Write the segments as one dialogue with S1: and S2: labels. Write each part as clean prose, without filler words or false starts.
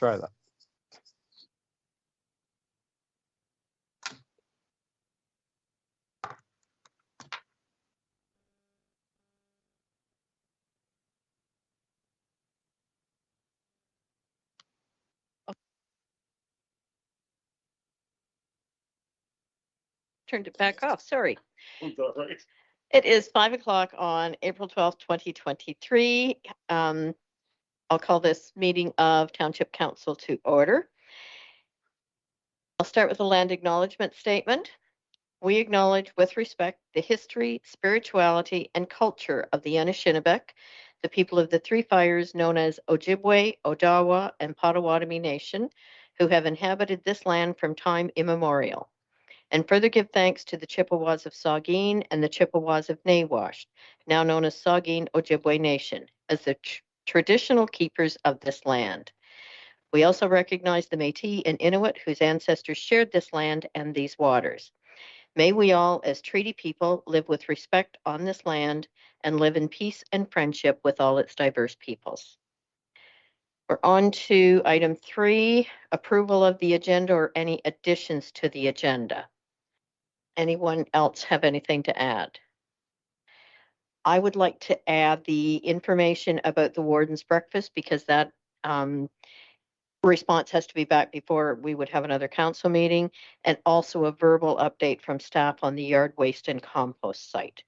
S1: try that.
S2: Turned it back off. Sorry.
S3: That's all right.
S2: It is 5 o'clock on April 12th, 2023. I'll call this meeting of Township Council to order. I'll start with a land acknowledgement statement. We acknowledge with respect the history, spirituality, and culture of the Anishinaabe, the people of the Three Fires known as Ojibwe, Odawa, and Potawatomi Nation, who have inhabited this land from time immemorial. And further give thanks to the Chippewas of Saugeen and the Chippewas of Nawash, now known as Saugeen Ojibwe Nation, as the traditional keepers of this land. We also recognize the Métis and Inuit whose ancestors shared this land and these waters. May we all, as treaty people, live with respect on this land and live in peace and friendship with all its diverse peoples. We're on to item 3, approval of the agenda or any additions to the agenda. Anyone else have anything to add? I would like to add the information about the warden's breakfast because that response has to be back before we would have another council meeting, and also a verbal update from staff on the yard waste and compost site.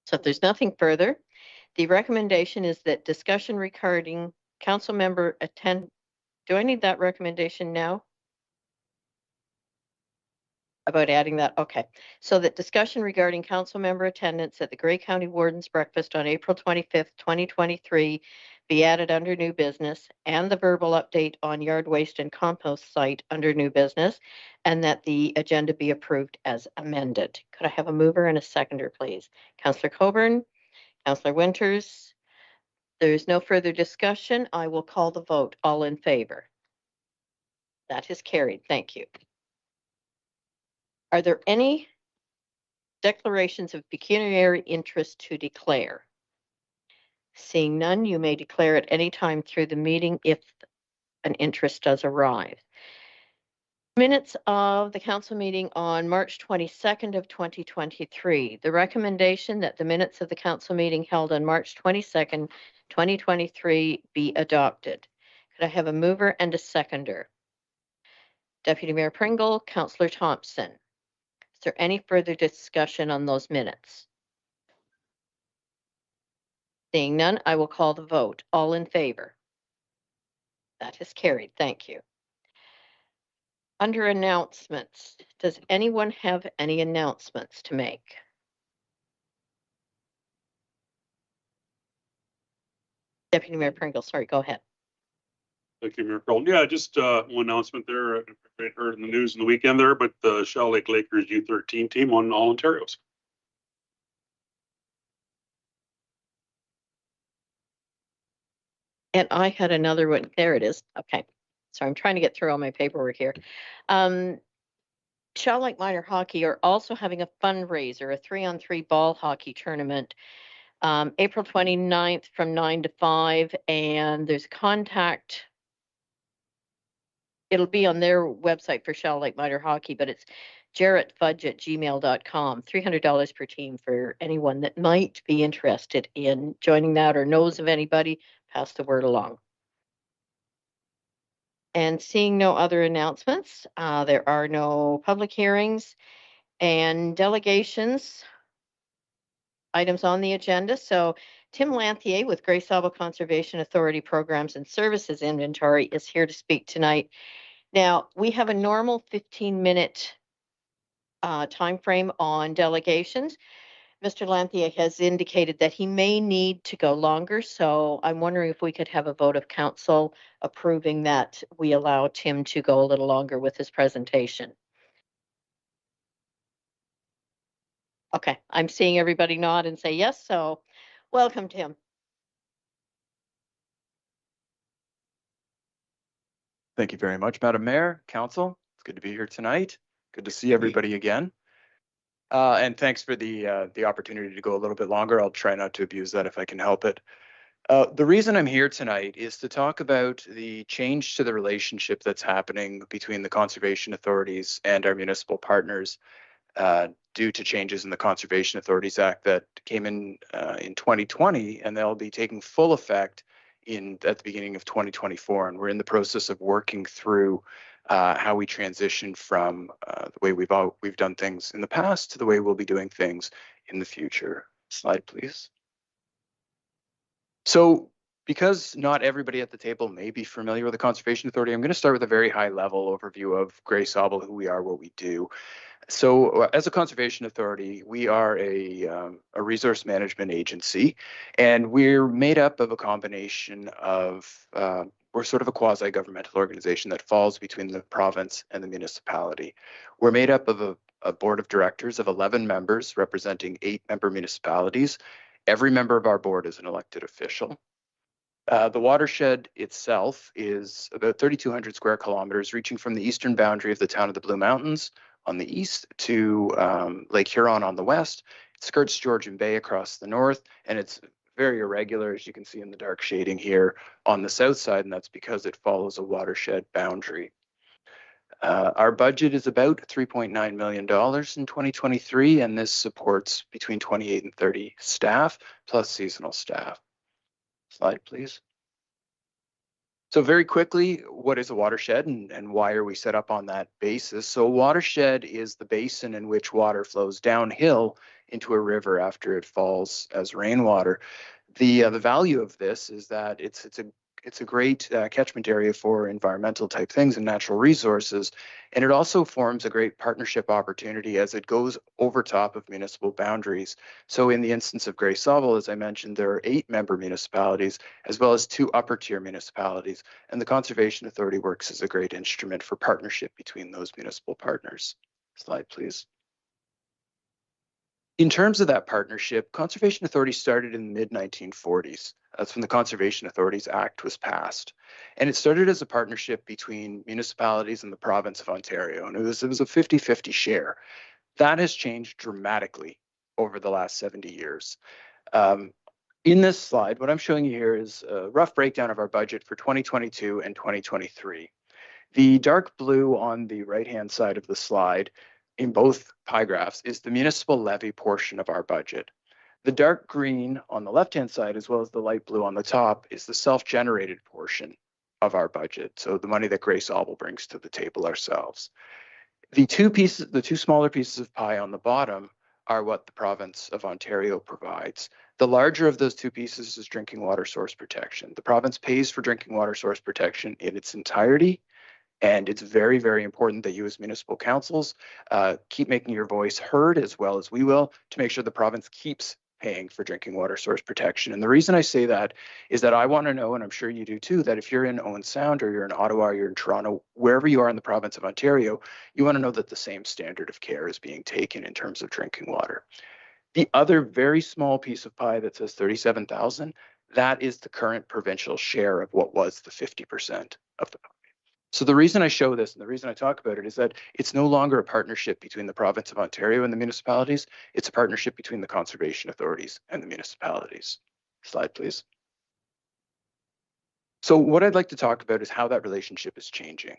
S2: So if there's nothing further, the recommendation is that discussion regarding council member attend. Do I need that recommendation now? About adding that, okay. So that discussion regarding council member attendance at the Grey County Warden's Breakfast on April 25th, 2023 be added under new business, and the verbal update on yard waste and compost site under new business, and that the agenda be approved as amended. Could I have a mover and a seconder, please? Councillor Coburn, Councillor Winters. There's no further discussion. I will call the vote. All in favor? That is carried. Thank you. Are there any declarations of pecuniary interest to declare? Seeing none, you may declare at any time through the meeting if an interest does arise. Minutes of the council meeting on March 22nd of 2023. The recommendation that the minutes of the council meeting held on March 22nd, 2023 be adopted. Could I have a mover and a seconder? Deputy Mayor Pringle, Councillor Thompson. Is there any further discussion on those minutes? Seeing none, I will call the vote. All in favor? That is carried. Thank you. Under announcements, does anyone have any announcements to make? Deputy Mayor Pringle, sorry, go ahead.
S3: Thank you, Mayor Cole. Yeah, just one announcement there. I heard in the news in the weekend there, but the Shell Lake Lakers U13 team won all Ontario's.
S2: And I had another one. There it is. Okay. So I'm trying to get through all my paperwork here. Shell Lake Minor Hockey are also having a fundraiser, a 3-on-3 ball hockey tournament, April 29th from 9 to 5. And there's contact. It'll be on their website for Shell Lake Minor Hockey, but it's jarrettfudge@gmail.com. $300 per team for anyone that might be interested in joining that or knows of anybody. Pass the word along. And seeing no other announcements, there are no public hearings and delegations items on the agenda. So Tim Lanthier with Grey Sabo Conservation Authority Programs and Services Inventory is here to speak tonight. Now, we have a normal 15-minute time frame on delegations. Mr. Lanthier has indicated that he may need to go longer, so I'm wondering if we could have a vote of council approving that we allow Tim to go a little longer with his presentation. Okay, I'm seeing everybody nod and say yes, so welcome, Tim.
S4: Thank you very much, Madam Mayor, Council. It's good to be here tonight. Good to see everybody again. And thanks for the opportunity to go a little bit longer. I'll try not to abuse that if I can help it. The reason I'm here tonight is to talk about the change to the relationship that's happening between the conservation authorities and our municipal partners due to changes in the Conservation Authorities Act that came in 2020, and they'll be taking full effect at the beginning of 2024. And we're in the process of working through how we transition from the way we've done things in the past to the way we'll be doing things in the future. Slide, please. So because not everybody at the table may be familiar with the Conservation Authority, I'm going to start with a very high level overview of Gray Sauble, who we are, what we do. So as a conservation authority, we are a resource management agency, and we're made up of a combination of, we're sort of a quasi-governmental organization that falls between the province and the municipality. We're made up of a board of directors of 11 members representing 8 member municipalities. Every member of our board is an elected official. The watershed itself is about 3,200 square kilometers, reaching from the eastern boundary of the town of the Blue Mountains on the east to Lake Huron on the west. It skirts Georgian Bay across the north, and it's very irregular, as you can see in the dark shading here, on the south side, and that's because it follows a watershed boundary. Our budget is about $3.9 million in 2023, and this supports between 28 and 30 staff, plus seasonal staff. Slide, please. So very quickly, what is a watershed and why are we set up on that basis? So a watershed is the basin in which water flows downhill into a river after it falls as rainwater. The value of this is that it's a great catchment area for environmental type things and natural resources. And it also forms a great partnership opportunity as it goes over top of municipal boundaries. So in the instance of Gray Sauble, as I mentioned, there are 8 member municipalities, as well as 2 upper tier municipalities. And the Conservation Authority works as a great instrument for partnership between those municipal partners. Slide, please. In terms of that partnership, Conservation Authority started in the mid-1940s. That's when the Conservation Authorities Act was passed. And it started as a partnership between municipalities and the province of Ontario. And it was a 50-50 share. That has changed dramatically over the last 70 years. In this slide, what I'm showing you here is a rough breakdown of our budget for 2022 and 2023. The dark blue on the right-hand side of the slide in both pie graphs is the municipal levy portion of our budget. The dark green on the left-hand side, as well as the light blue on the top, is the self-generated portion of our budget. So the money that Gray Sauble brings to the table ourselves. The two smaller pieces of pie on the bottom are what the province of Ontario provides. The larger of those 2 pieces is drinking water source protection. The province pays for drinking water source protection in its entirety. And it's very, very important that you as municipal councils keep making your voice heard, as well as we will, to make sure the province keeps paying for drinking water source protection. And the reason I say that is that I want to know, and I'm sure you do too, that if you're in Owen Sound or you're in Ottawa or you're in Toronto, wherever you are in the province of Ontario, you want to know that the same standard of care is being taken in terms of drinking water. The other very small piece of pie that says 37,000, that is the current provincial share of what was the 50% of the pie. So the reason I show this and the reason I talk about it is that it's no longer a partnership between the province of Ontario and the municipalities. It's a partnership between the conservation authorities and the municipalities. Slide, please. So what I'd like to talk about is how that relationship is changing.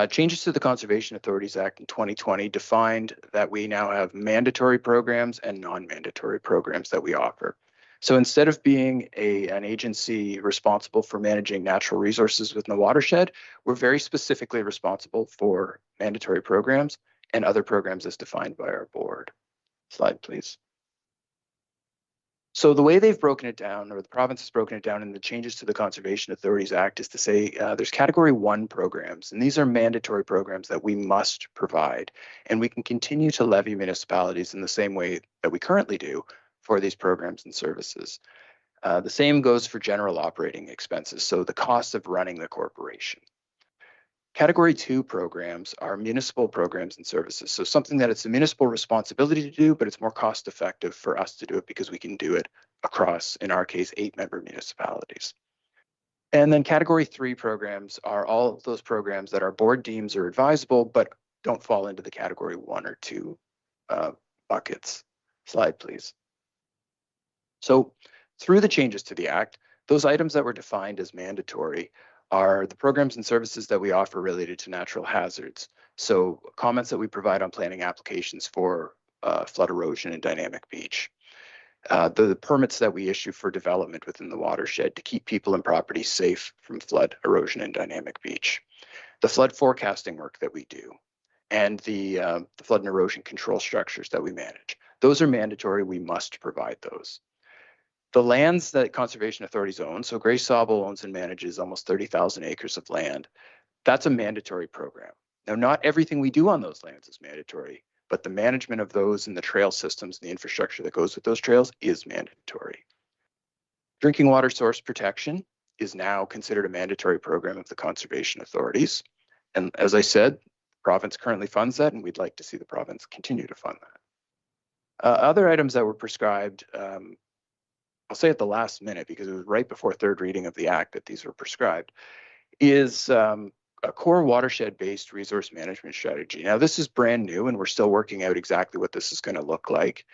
S4: Changes to the Conservation Authorities Act in 2020 defined that we now have mandatory programs and non-mandatory programs that we offer. So instead of being an agency responsible for managing natural resources within the watershed, we're very specifically responsible for mandatory programs and other programs as defined by our board. Slide, please. So the way they've broken it down, or the province has broken it down in the changes to the Conservation Authorities Act, is to say there's category 1 programs, and these are mandatory programs that we must provide. And we can continue to levy municipalities in the same way that we currently do for these programs and services. The same goes for general operating expenses, so the cost of running the corporation. Category 2 programs are municipal programs and services, so something that it's a municipal responsibility to do, but it's more cost effective for us to do it because we can do it across, in our case, 8 member municipalities. And then category 3 programs are all of those programs that our board deems are advisable, but don't fall into the category 1 or 2 buckets. Slide, please. So through the changes to the Act, Those items that were defined as mandatory are the programs and services that we offer related to natural hazards. So comments that we provide on planning applications for flood erosion and dynamic beach. The permits that we issue for development within the watershed to keep people and property safe from flood erosion and dynamic beach. The flood forecasting work that we do, and the flood and erosion control structures that we manage. Those are mandatory. We must provide those. The lands that conservation authorities own, so Grace Sauble owns and manages almost 30,000 acres of land. That's a mandatory program. Now, not everything we do on those lands is mandatory, but the management of those and the trail systems and the infrastructure that goes with those trails is mandatory. Drinking water source protection is now considered a mandatory program of the conservation authorities. And as I said, the province currently funds that, and we'd like to see the province continue to fund that. Other items that were prescribed, I'll say at the last minute because it was right before third reading of the act that these were prescribed, is a core watershed-based resource management strategy. Now, this is brand new, and we're still working out exactly what this is going to look like.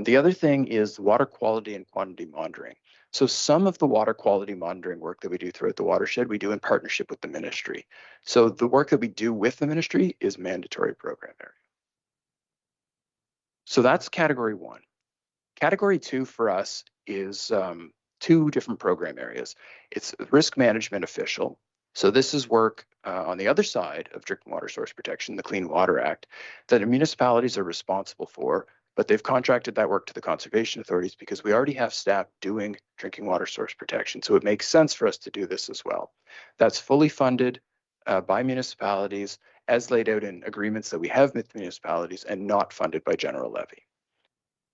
S4: The other thing is water quality and quantity monitoring. So some of the water quality monitoring work that we do throughout the watershed, we do in partnership with the ministry. So the work that we do with the ministry is mandatory program area. So that's category 1. Category 2 for us is 2 different program areas. It's risk management official. So this is work on the other side of drinking water source protection, the Clean Water Act, that the municipalities are responsible for, but they've contracted that work to the conservation authorities because we already have staff doing drinking water source protection. So it makes sense for us to do this as well. That's fully funded by municipalities as laid out in agreements that we have with municipalities and not funded by general levy.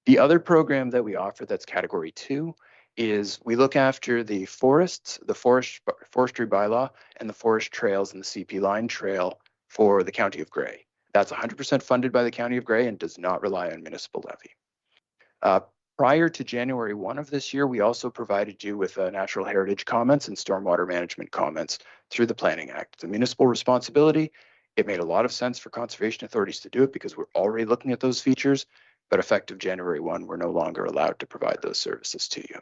S4: The other program that we offer that's category 2 is we look after the forests, the forestry bylaw, and the forest trails and the CP line trail for the County of Grey. That's 100% funded by the County of Grey and does not rely on municipal levy. Prior to January 1 of this year, we also provided you with natural heritage comments and stormwater management comments through the Planning Act. It's a municipal responsibility. It made a lot of sense for conservation authorities to do it because we're already looking at those features, but effective January 1, we're no longer allowed to provide those services to you.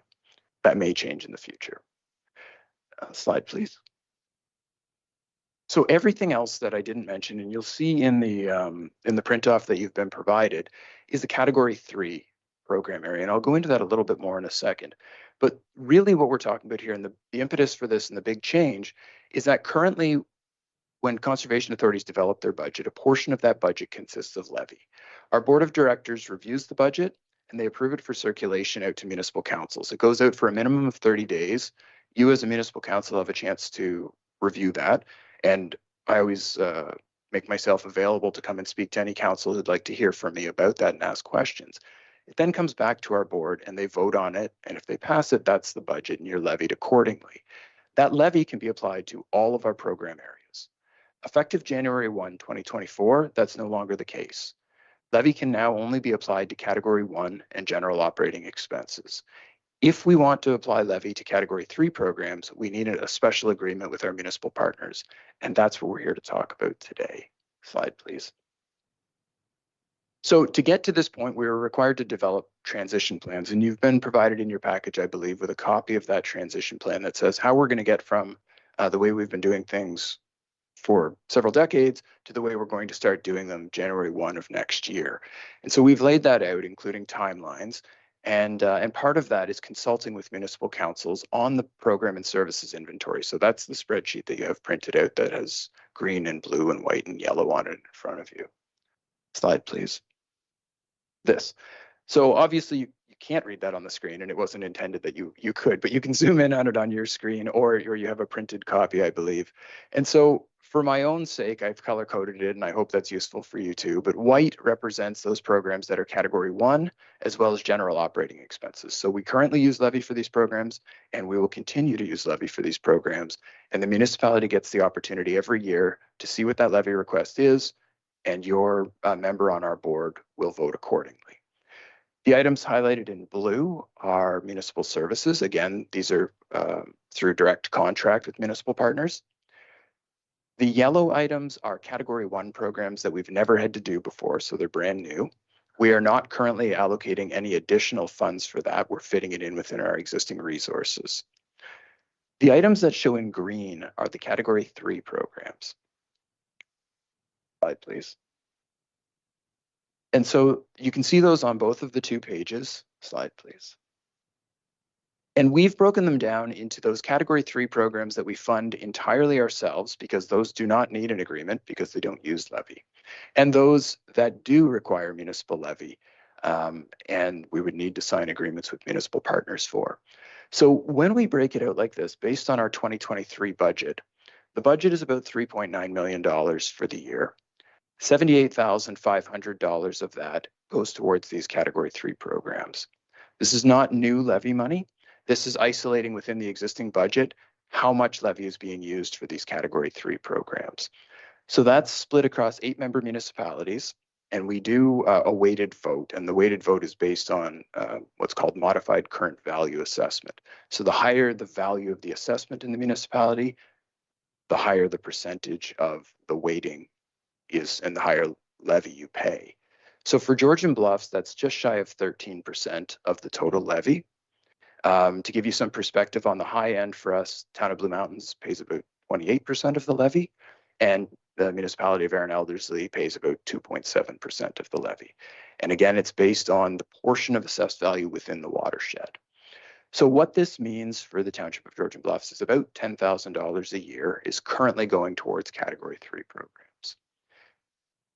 S4: That may change in the future. Slide, please. So everything else that I didn't mention, and you'll see in the print off that you've been provided, is the category 3 program area. And I'll go into that a little bit more in a second. But really what we're talking about here and the impetus for this and the big change is that currently when conservation authorities develop their budget, a portion of that budget consists of levy. Our board of directors reviews the budget and they approve it for circulation out to municipal councils. It goes out for a minimum of 30 days. You as a municipal council have a chance to review that. And I always make myself available to come and speak to any council who'd like to hear from me about that and ask questions. It then comes back to our board and they vote on it. And if they pass it, that's the budget and you're levied accordingly. That levy can be applied to all of our program areas. Effective January 1, 2024, that's no longer the case. Levy can now only be applied to category 1 and general operating expenses. If we want to apply levy to category 3 programs, we need a special agreement with our municipal partners. And that's what we're here to talk about today. Slide, please. So to get to this point, we were required to develop transition plans. And you've been provided in your package, I believe, with a copy of that transition plan that says how we're going to get from the way we've been doing things for several decades to the way we're going to start doing them January 1 of next year. And so we've laid that out, including timelines. And part of that is consulting with municipal councils on the program and services inventory. So that's the spreadsheet that you have printed out that has green and blue and white and yellow on it in front of you. Slide, please. This. So obviously you can't read that on the screen, and it wasn't intended that you could, but you can zoom in on it on your screen, or you have a printed copy, I believe. And so for my own sake, I've color coded it, and I hope that's useful for you too. But white represents those programs that are category 1, as well as general operating expenses. So we currently use levy for these programs, and we will continue to use levy for these programs. And the municipality gets the opportunity every year to see what that levy request is, and your member on our board will vote accordingly. The items highlighted in blue are municipal services. Again, these are through direct contract with municipal partners. The yellow items are category 1 programs that we've never had to do before, so they're brand new. We are not currently allocating any additional funds for that. We're fitting it in within our existing resources. The items that show in green are the Category 3 programs. Slide, please. And so you can see those on both of the 2 pages. Slide, please. And we've broken them down into those Category 3 programs that we fund entirely ourselves because those do not need an agreement because they don't use levy. And those that do require municipal levy, and we would need to sign agreements with municipal partners for. So when we break it out like this, based on our 2023 budget, the budget is about $3.9 million for the year. $78,500 of that goes towards these Category 3 programs. This is not new levy money. This is isolating within the existing budget how much levy is being used for these Category 3 programs. So that's split across 8 member municipalities, and we do a weighted vote, and the weighted vote is based on what's called modified current value assessment. So the higher the value of the assessment in the municipality, the higher the percentage of the weighting is and the higher levy you pay. So for Georgian Bluffs, that's just shy of 13% of the total levy. To give you some perspective on the high end for us, Town of Blue Mountains pays about 28% of the levy, and the municipality of Erin Elderslie pays about 2.7% of the levy. And again, it's based on the portion of assessed value within the watershed. So what this means for the Township of Georgian Bluffs is about $10,000 a year is currently going towards Category 3 programs.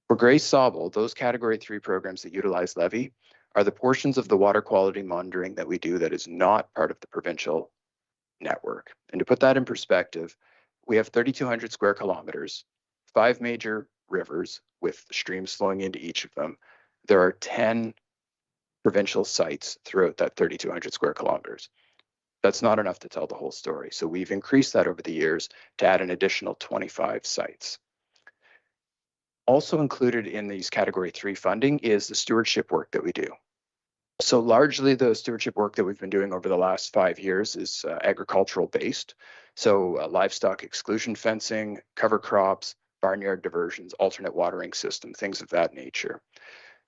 S4: For Grace Sauble, those Category 3 programs that utilize levy are the portions of the water quality monitoring that we do that is not part of the provincial network. And to put that in perspective, we have 3,200 square kilometers, 5 major rivers with streams flowing into each of them. There are 10 provincial sites throughout that 3,200 square kilometers. That's not enough to tell the whole story. So we've increased that over the years to add an additional 25 sites. Also included in these Category 3 funding is the stewardship work that we do. So largely the stewardship work that we've been doing over the last 5 years is agricultural based. So livestock exclusion fencing, cover crops, barnyard diversions, alternate watering system, things of that nature.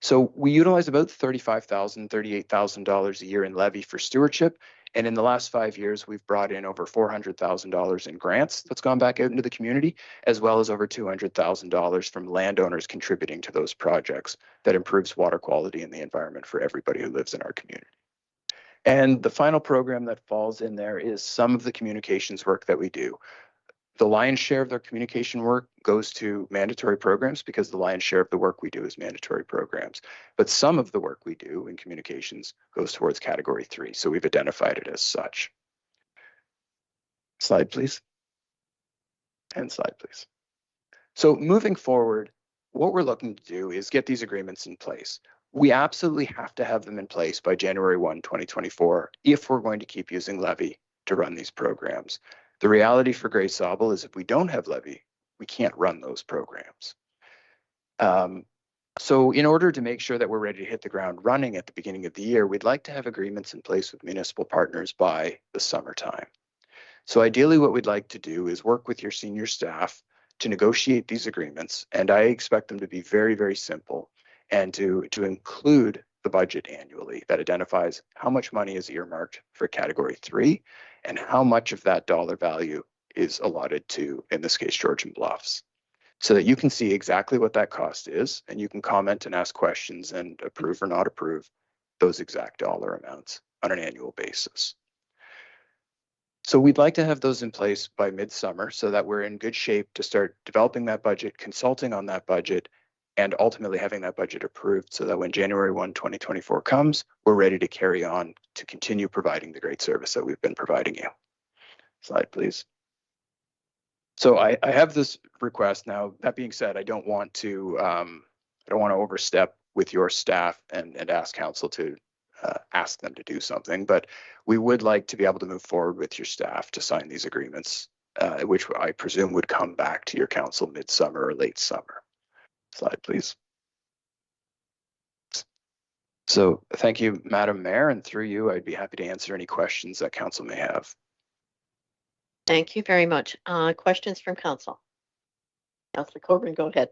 S4: So we utilize about $35,000, $38,000 a year in levy for stewardship. And in the last 5 years, we've brought in over $400,000 in grants that's gone back out into the community, as well as over $200,000 from landowners contributing to those projects that improves water quality in the environment for everybody who lives in our community. And the final program that falls in there is some of the communications work that we do. The lion's share of their communication work goes to mandatory programs because the lion's share of the work we do is mandatory programs. But some of the work we do in communications goes towards Category 3. So we've identified it as such. Slide, please. And slide, please. So moving forward, what we're looking to do is get these agreements in place. We absolutely have to have them in place by January 1, 2024, if we're going to keep using levy to run these programs. The reality for Grace Sauble is if we don't have levy, we can't run those programs. So in order to make sure that we're ready to hit the ground running at the beginning of the year, we'd like to have agreements in place with municipal partners by the summertime. So ideally what we'd like to do is work with your senior staff to negotiate these agreements. And I expect them to be very, very simple and to include the budget annually that identifies how much money is earmarked for Category 3 and how much of that dollar value is allotted to, in this case, Georgian Bluffs, so that you can see exactly what that cost is and you can comment and ask questions and approve or not approve those exact dollar amounts on an annual basis. So we'd like to have those in place by midsummer so that we're in good shape to start developing that budget, consulting on that budget, and ultimately having that budget approved so that when January 1, 2024 comes, we're ready to carry on to continue providing the great service that we've been providing you. Slide, please. So I have this request now. That being said, I don't want to overstep with your staff and ask council to ask them to do something, but we would like to be able to move forward with your staff to sign these agreements, which I presume would come back to your council midsummer or late summer. Slide, please. So thank you, Madam Mayor, and through you, I'd be happy to answer any questions that council may have.
S2: Thank you very much. Questions from council? Councilor Coburn, go ahead.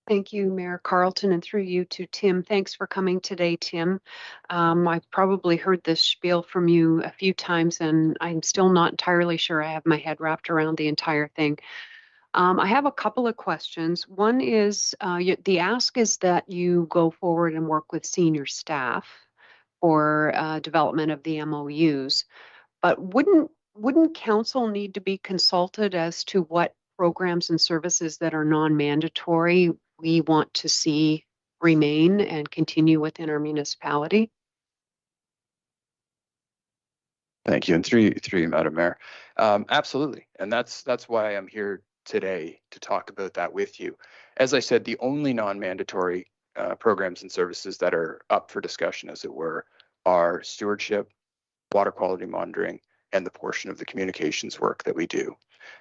S1: Thank you, Mayor Carlton, and through you to Tim. Thanks for coming today, Tim. I've probably heard this spiel from you a few times, and I'm still not entirely sure I have my head wrapped around the entire thing. I have a couple of questions. One is the ask is that you go forward and work with senior staff for development of the MOUs, but wouldn't council need to be consulted as to what programs and services that are non-mandatory we want to see remain and continue within our municipality?
S4: Thank you, and through you, Madam Mayor. Absolutely, and that's why I'm here today to talk about that with you. As I said, the only non-mandatory programs and services that are up for discussion, as it were, are stewardship, water quality monitoring, and the portion of the communications work that we do.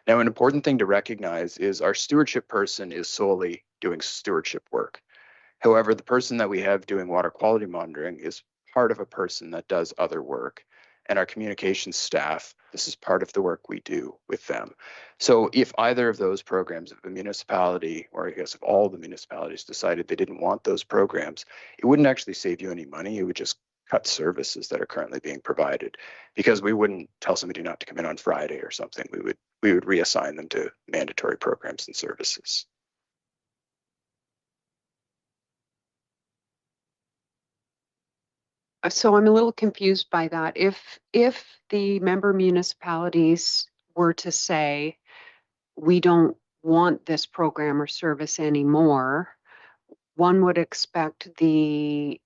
S4: Now, an important thing to recognize is our stewardship person is solely doing stewardship work. However, the person that we have doing water quality monitoring is part of a person that does other work. And our communications staff, this is part of the work we do with them. So if either of those programs of a municipality, or I guess if all the municipalities decided they didn't want those programs, it wouldn't actually save you any money. It would just cut services that are currently being provided, because we wouldn't tell somebody not to come in on Friday or something. We would reassign them to mandatory programs and services.
S1: So I'm a little confused by that. If the member municipalities were to say, we don't want this program or service anymore, one would expect the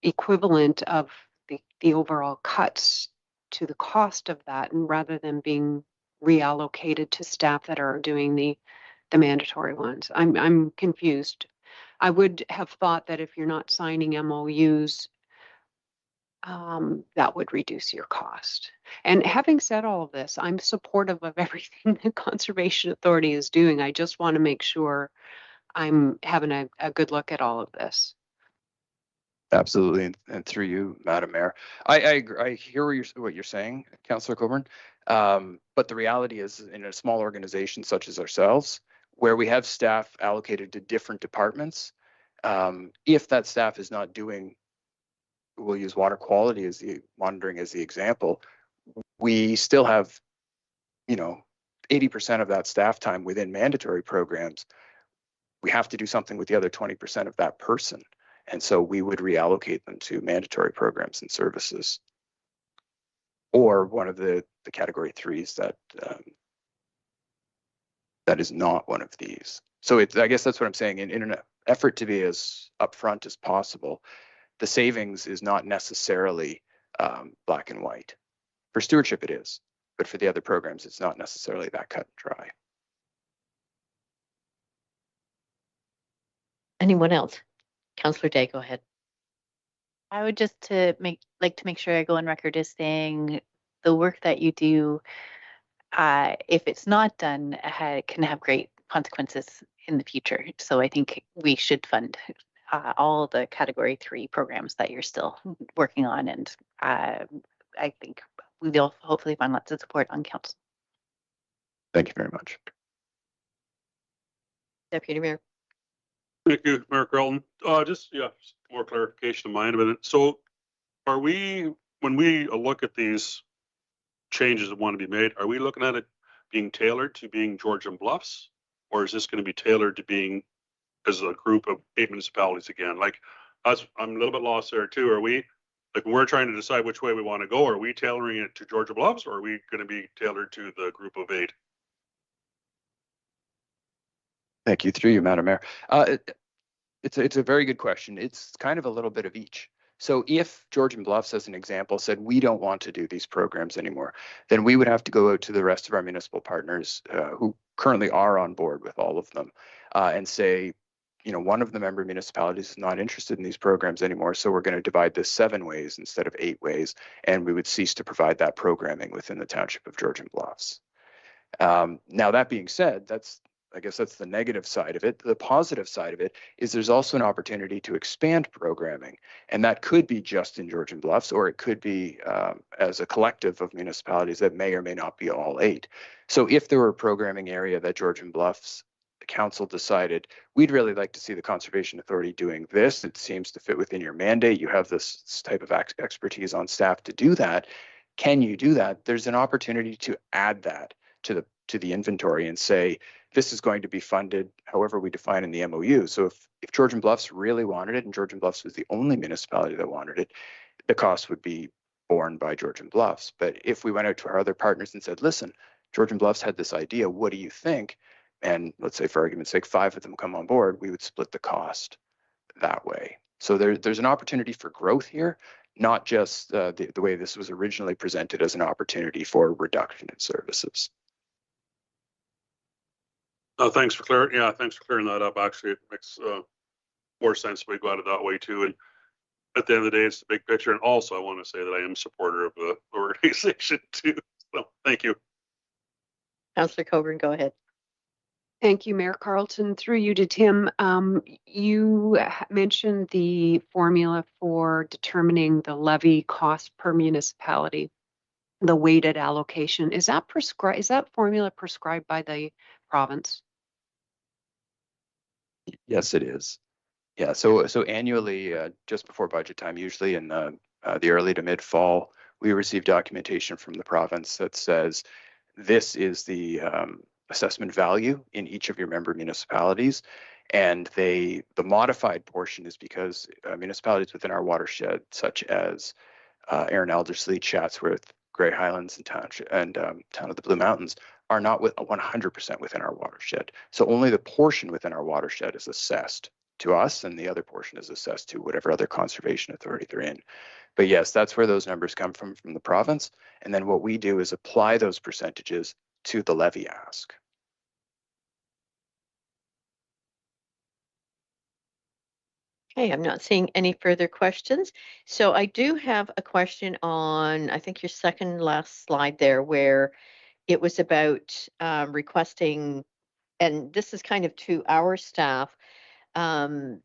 S1: equivalent of the overall cuts to the cost of that, and rather than being reallocated to staff that are doing the mandatory ones. I'm confused. I would have thought that if you're not signing MOUs, that would reduce your cost. And having said all of this, I'm supportive of everything the Conservation Authority is doing. I just want to make sure I'm having a good look at all of this.
S4: Absolutely, and through you, Madam Mayor, I agree. I hear what you're saying, Councillor Coburn. But the reality is, in a small organization such as ourselves, where we have staff allocated to different departments, if that staff is not doing, we'll use water quality as the monitoring as the example, we still have, 80% of that staff time within mandatory programs. We have to do something with the other 20% of that person. And so we would reallocate them to mandatory programs and services, or one of the category 3s that is not one of these. So I guess that's what I'm saying. In an effort to be as upfront as possible, the savings is not necessarily black and white. For stewardship, it is, but for the other programs, it's not necessarily that cut and dry.
S2: Anyone else? Councillor Day, go ahead.
S5: I would just make sure I go on record as saying the work that you do, if it's not done, can have great consequences in the future. So I think we should fund all the category 3 programs that you're still working on. And I think we'll hopefully find lots of support on council.
S4: Thank you very much.
S2: Deputy Mayor.
S3: Thank you, Mayor Carlton. Just more clarification of mine a minute. So when we look at these changes that want to be made, are we looking at it being tailored to being Georgian Bluffs, or is this going to be tailored to being as a group of 8 municipalities again? Like, I'm a little bit lost there too. Are we, like, when we're trying to decide which way we want to go, are we tailoring it to Georgia Bluffs, or are we going to be tailored to the group of 8?
S4: Thank you. Through you, Madam Mayor. It's a very good question. It's kind of a little bit of each. So if Georgian Bluffs, as an example, said we don't want to do these programs anymore, then we would have to go out to the rest of our municipal partners who currently are on board with all of them and say, one of the member municipalities is not interested in these programs anymore, so we're going to divide this 7 ways instead of 8 ways, and we would cease to provide that programming within the township of Georgian Bluffs. Now, that being said, I guess that's the negative side of it. The positive side of it is there's also an opportunity to expand programming, and that could be just in Georgian Bluffs, or it could be as a collective of municipalities that may or may not be all 8. So if there were a programming area that Georgian Bluffs council decided, we'd really like to see the Conservation Authority doing this. It seems to fit within your mandate. You have this type of expertise on staff to do that. Can you do that? There's an opportunity to add that to the inventory and say, this is going to be funded however we define in the MOU. So if Georgian Bluffs really wanted it and Georgian Bluffs was the only municipality that wanted it, the cost would be borne by Georgian Bluffs. But if we went out to our other partners and said, listen, Georgian Bluffs had this idea, what do you think? And let's say for argument's sake, 5 of them come on board, we would split the cost that way. So there's an opportunity for growth here, not just the way this was originally presented as an opportunity for reduction in services.
S3: Thanks for clearing that up. Actually, it makes more sense if we got it that way too. And at the end of the day, it's the big picture. And also, I want to say that I am a supporter of the organization too. So thank you.
S2: Councillor Coburn, go ahead.
S1: Thank you, Mayor Carlton. Through you to Tim, you mentioned the formula for determining the levy cost per municipality, the weighted allocation. Is that formula prescribed by the province?
S4: Yes, it is. Yeah, so annually, just before budget time, usually in the early to mid fall, we receive documentation from the province that says this is the assessment value in each of your member municipalities, and the modified portion is because municipalities within our watershed, such as Erin Elderslie, Chatsworth, Grey Highlands, and Town of the Blue Mountains, are not 100% within our watershed. So only the portion within our watershed is assessed to us, and the other portion is assessed to whatever other conservation authority they're in. But yes, that's where those numbers come from the province. And then what we do is apply those percentages to the levy ask.
S2: Okay, I'm not seeing any further questions. So I do have a question on, I think your second last slide there, where it was about requesting, and this is kind of to our staff, that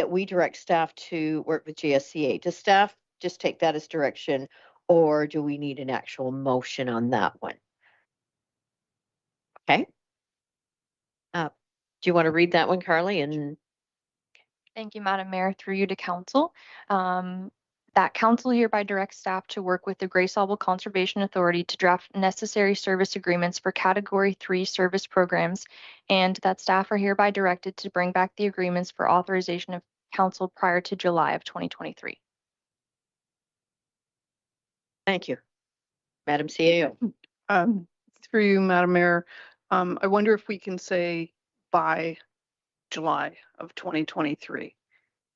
S2: we direct staff to work with GSCA. Does staff just take that as direction, or do we need an actual motion on that one? Okay. Do you want to read that one, Carly? And
S6: Thank you, Madam Mayor. Through you to council. That council hereby directs staff to work with the Grey Sauble Conservation Authority to draft necessary service agreements for Category 3 service programs, and that staff are hereby directed to bring back the agreements for authorization of council prior to July of 2023.
S2: thank you. Madam CAO.
S7: Through you, Madam Mayor, I wonder if we can say by July of 2023.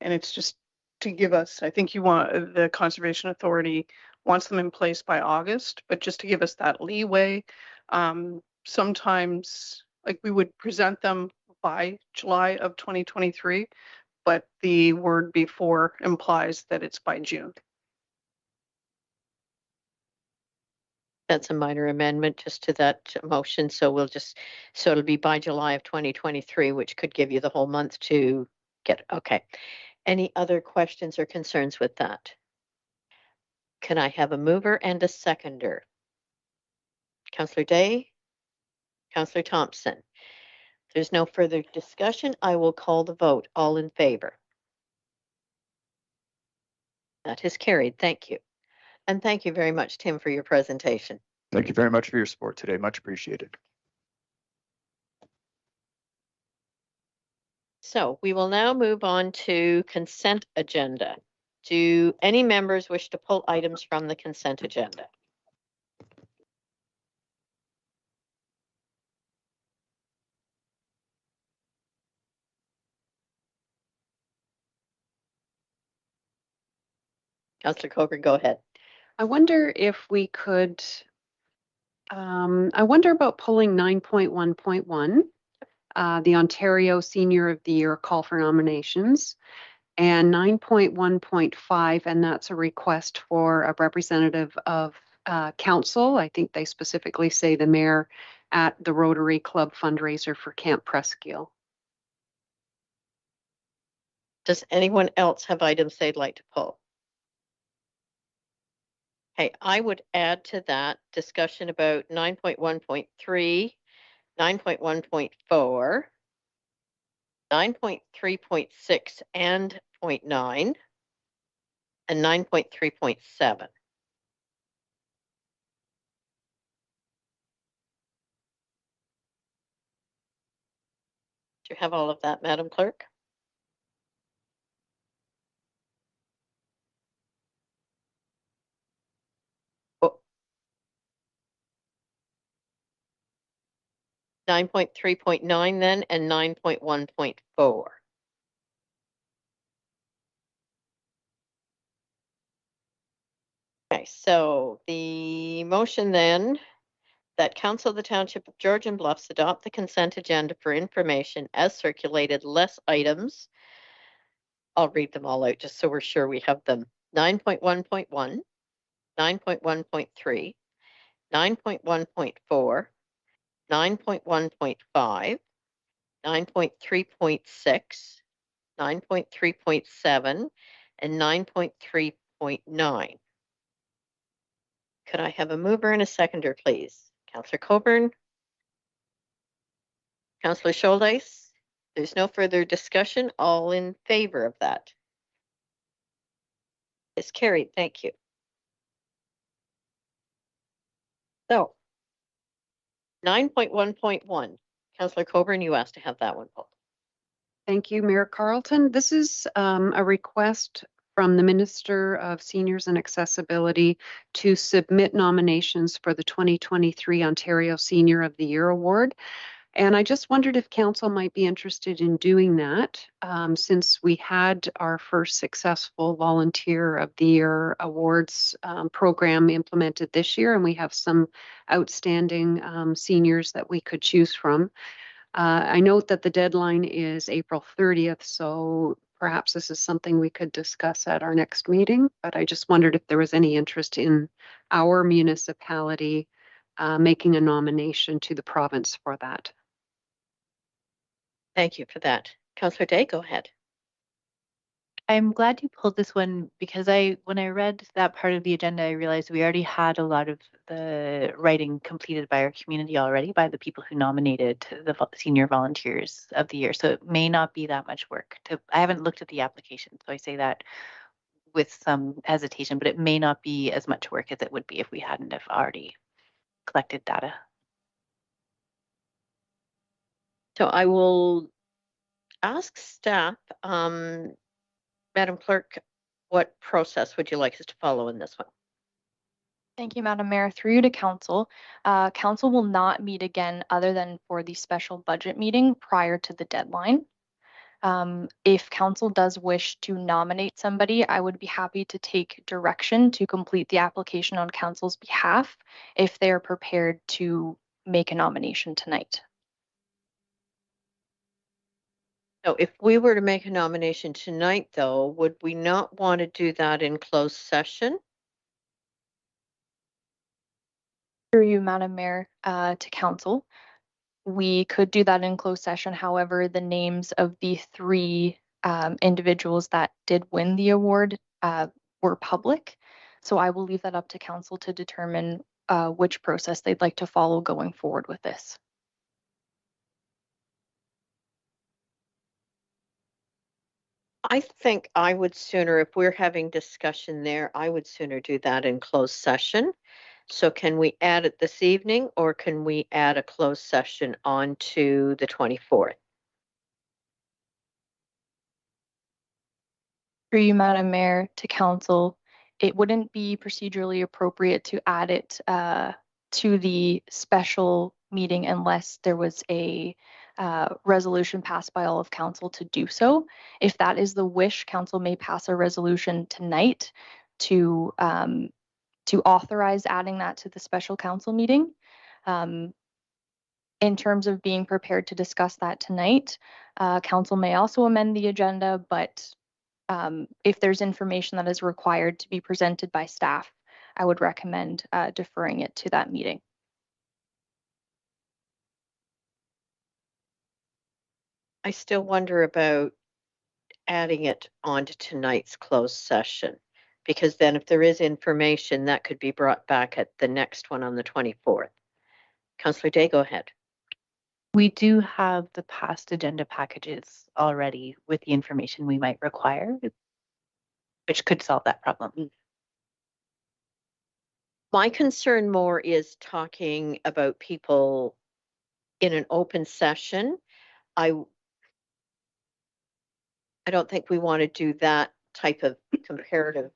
S7: And it's just to give us, I think you want, the Conservation Authority wants them in place by August, but just to give us that leeway. Sometimes, like, we would present them by July of 2023, but the word before implies that it's by June.
S2: That's a minor amendment just to that motion. So it'll be by July of 2023, which could give you the whole month to get, okay. Any other questions or concerns with that? Can I have a mover and a seconder? Councillor Day, Councillor Thompson. If there's no further discussion, I will call the vote. All in favor? That is carried. Thank you. And thank you very much, Tim, for your presentation.
S4: Thank you very much for your support today. Much appreciated.
S2: So we will now move on to consent agenda. Do any members wish to pull items from the consent agenda? Councillor Coburn, go ahead.
S1: I wonder if we could, I wonder about pulling 9.1.1, the Ontario Senior of the Year call for nominations, and 9.1.5, and that's a request for a representative of council. I think they specifically say the mayor at the Rotary Club fundraiser for Camp Presqu'île.
S2: Does anyone else have items they'd like to pull? Hey, I would add to that discussion about 9.1.3, 9.1.4, 9.3.6 and 0.9, and 9.3.7. Do you have all of that, Madam Clerk? Oh. 9.3.9 then, and 9.1.4. Okay, so the motion then that Council of the Township of Georgian Bluffs adopt the consent agenda for information as circulated, less items. I'll read them all out just so we're sure we have them. 9.1.1, 9.1.3, 9.1.4, 9.1.5, 9.3.6, 9.3.7, and 9.3.9. Could I have a mover and a seconder, please? Councillor Coburn? Councillor Scholdice? There's no further discussion. All in favor of that? It's carried. Thank you. So 9.1.1. Councillor Coburn, you asked to have that one pulled.
S1: Thank you, Mayor Carlton. This is a request from the Minister of Seniors and Accessibility to submit nominations for the 2023 Ontario Senior of the Year Award. And I just wondered if council might be interested in doing that, since we had our first successful Volunteer of the Year Awards program implemented this year, and we have some outstanding seniors that we could choose from. I note that the deadline is April 30th, so perhaps this is something we could discuss at our next meeting, but I just wondered if there was any interest in our municipality making a nomination to the province for that.
S2: Thank you for that. Councillor Day, go ahead.
S5: I'm glad you pulled this one because when I read that part of the agenda, I realized we already had a lot of the writing completed by our community already, by the people who nominated the Senior Volunteers of the Year. So it may not be that much work. I haven't looked at the application, so I say that with some hesitation, but it may not be as much work as it would be if we hadn't have already collected data.
S2: So I will ask staff, Madam Clerk, what process would you like us to follow in this one?
S6: Thank you, Madam Mayor. Through you to council. Council will not meet again other than for the special budget meeting prior to the deadline. If council does wish to nominate somebody, I would be happy to take direction to complete the application on council's behalf if they are prepared to make a nomination tonight.
S2: So if we were to make a nomination tonight, though, would we not want to do that in closed session?
S6: Through you, Madam Mayor, to council. We could do that in closed session. However, the names of the three individuals that did win the award were public. So I will leave that up to council to determine which process they'd like to follow going forward with this.
S2: I think I would sooner, if we're having discussion there, I would sooner do that in closed session. So can we add it this evening, or can we add a closed session on to the 24th?
S6: Through you, Madam Mayor, to council, it wouldn't be procedurally appropriate to add it to the special meeting unless there was a resolution passed by all of council to do so. If that is the wish, council may pass a resolution tonight to authorize adding that to the special council meeting. In terms of being prepared to discuss that tonight, council may also amend the agenda, but if there's information that is required to be presented by staff, I would recommend deferring it to that meeting.
S2: I still wonder about adding it onto tonight's closed session, because then if there is information that could be brought back at the next one on the 24th. Councillor Day, go ahead.
S5: We do have the past agenda packages already with the information we might require, which could solve that problem.
S2: My concern more is talking about people in an open session. I don't think we want to do that type of comparative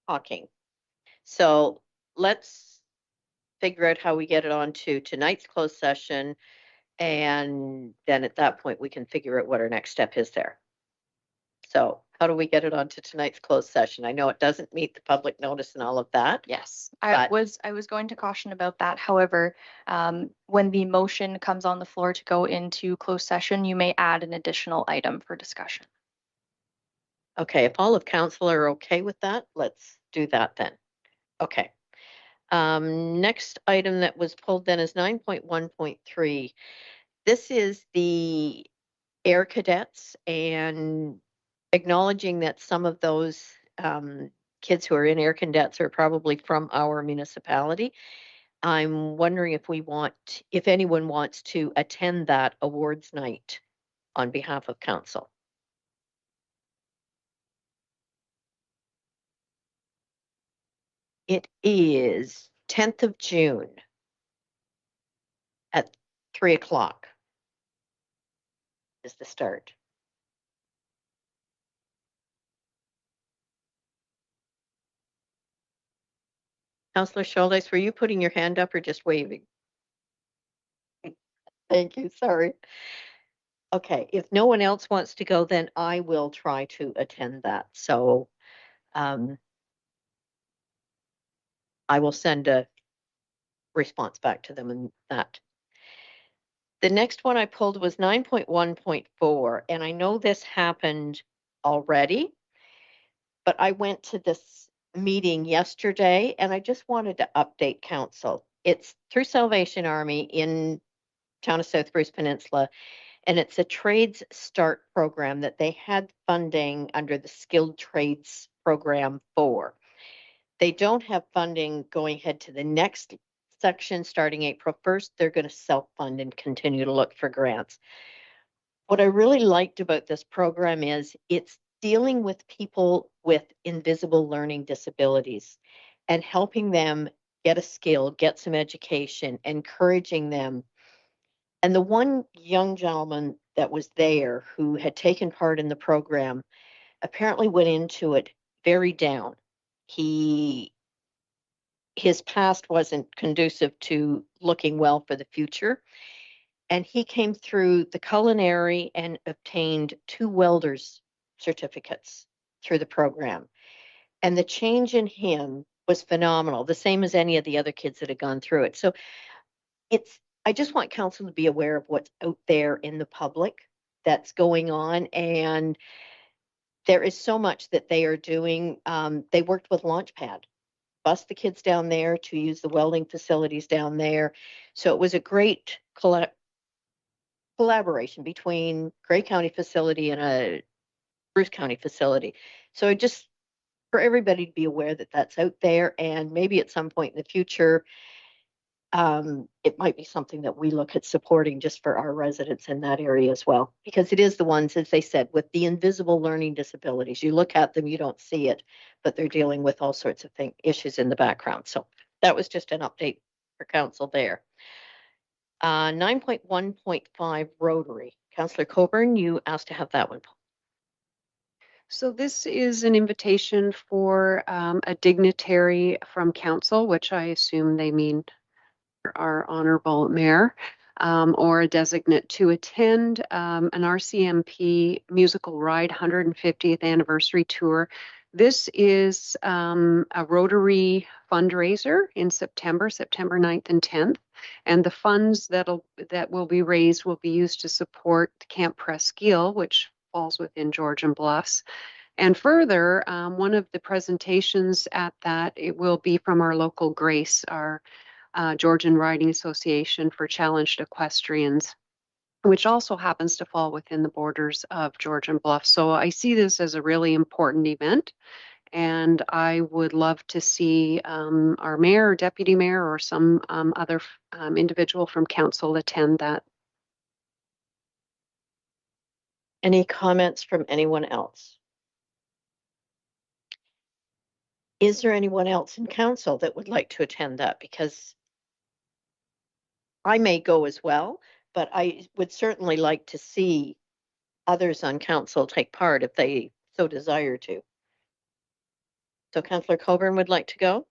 S2: talking. So let's figure out how we get it onto tonight's closed session. And then at that point, we can figure out what our next step is there. So how do we get it onto tonight's closed session? I know it doesn't meet the public notice and all of that.
S6: Yes,
S2: But-
S6: I was going to caution about that. However, when the motion comes on the floor to go into closed session, you may add an additional item for discussion.
S2: Okay, if all of council are okay with that, let's do that then. Okay. Next item that was pulled then is 9.1.3. This is the air cadets and acknowledging that some of those kids who are in air cadets are probably from our municipality. I'm wondering if anyone wants to attend that awards night on behalf of council. It is 10th of June at 3 o'clock is the start. Councillor Schuldeis, were you putting your hand up or just waving? Thank you, sorry. Okay, if no one else wants to go, then I will try to attend that. So I will send a response back to them in that. The next one I pulled was 9.1.4, and I know this happened already, but I went to this meeting yesterday and I just wanted to update council. It's through Salvation Army in town of South Bruce Peninsula, and it's a trades start program that they had funding under the skilled trades program for. They don't have funding going ahead to the next section starting April 1st. They're going to self-fund and continue to look for grants. What I really liked about this program is it's dealing with people with invisible learning disabilities and helping them get a skill, get some education, encouraging them. And the one young gentleman that was there who had taken part in the program apparently went into it very down. His past wasn't conducive to looking well for the future. And he came through the culinary and obtained 2 welders certificates through the program. And the change in him was phenomenal, the same as any of the other kids that had gone through it. So I just want council to be aware of what's out there in the public that's going on. And there is so much that they are doing. They worked with Launchpad, bus the kids down there to use the welding facilities down there. So it was a great collaboration between Grey County facility and a Bruce County facility. So just for everybody to be aware that that's out there, and maybe at some point in the future, it might be something that we look at supporting just for our residents in that area as well, because it is the ones, as they said, with the invisible learning disabilities. You look at them, you don't see it, but they're dealing with all sorts of issues in the background. So that was just an update for council there. 9.1.5 Rotary. Councillor Coburn, you asked to have that one.
S1: So this is an invitation for a dignitary from council, which I assume they mean our honorable mayor, or a designate to attend an RCMP musical ride 150th anniversary tour. This is a Rotary fundraiser in September 9th and 10th. And the funds that will be raised will be used to support Camp Presqu'île, which falls within Georgian Bluffs. And further, one of the presentations at that, it will be from our local GRACE, our Georgian Riding Association for Challenged Equestrians, which also happens to fall within the borders of Georgian Bluffs. So I see this as a really important event. And I would love to see our mayor, or deputy mayor, or some other individual from council attend that.
S2: Any comments from anyone else? Is there anyone else in council that would like to attend that? Because I may go as well, but I would certainly like to see others on council take part if they so desire to. So Councillor Coburn would like to go?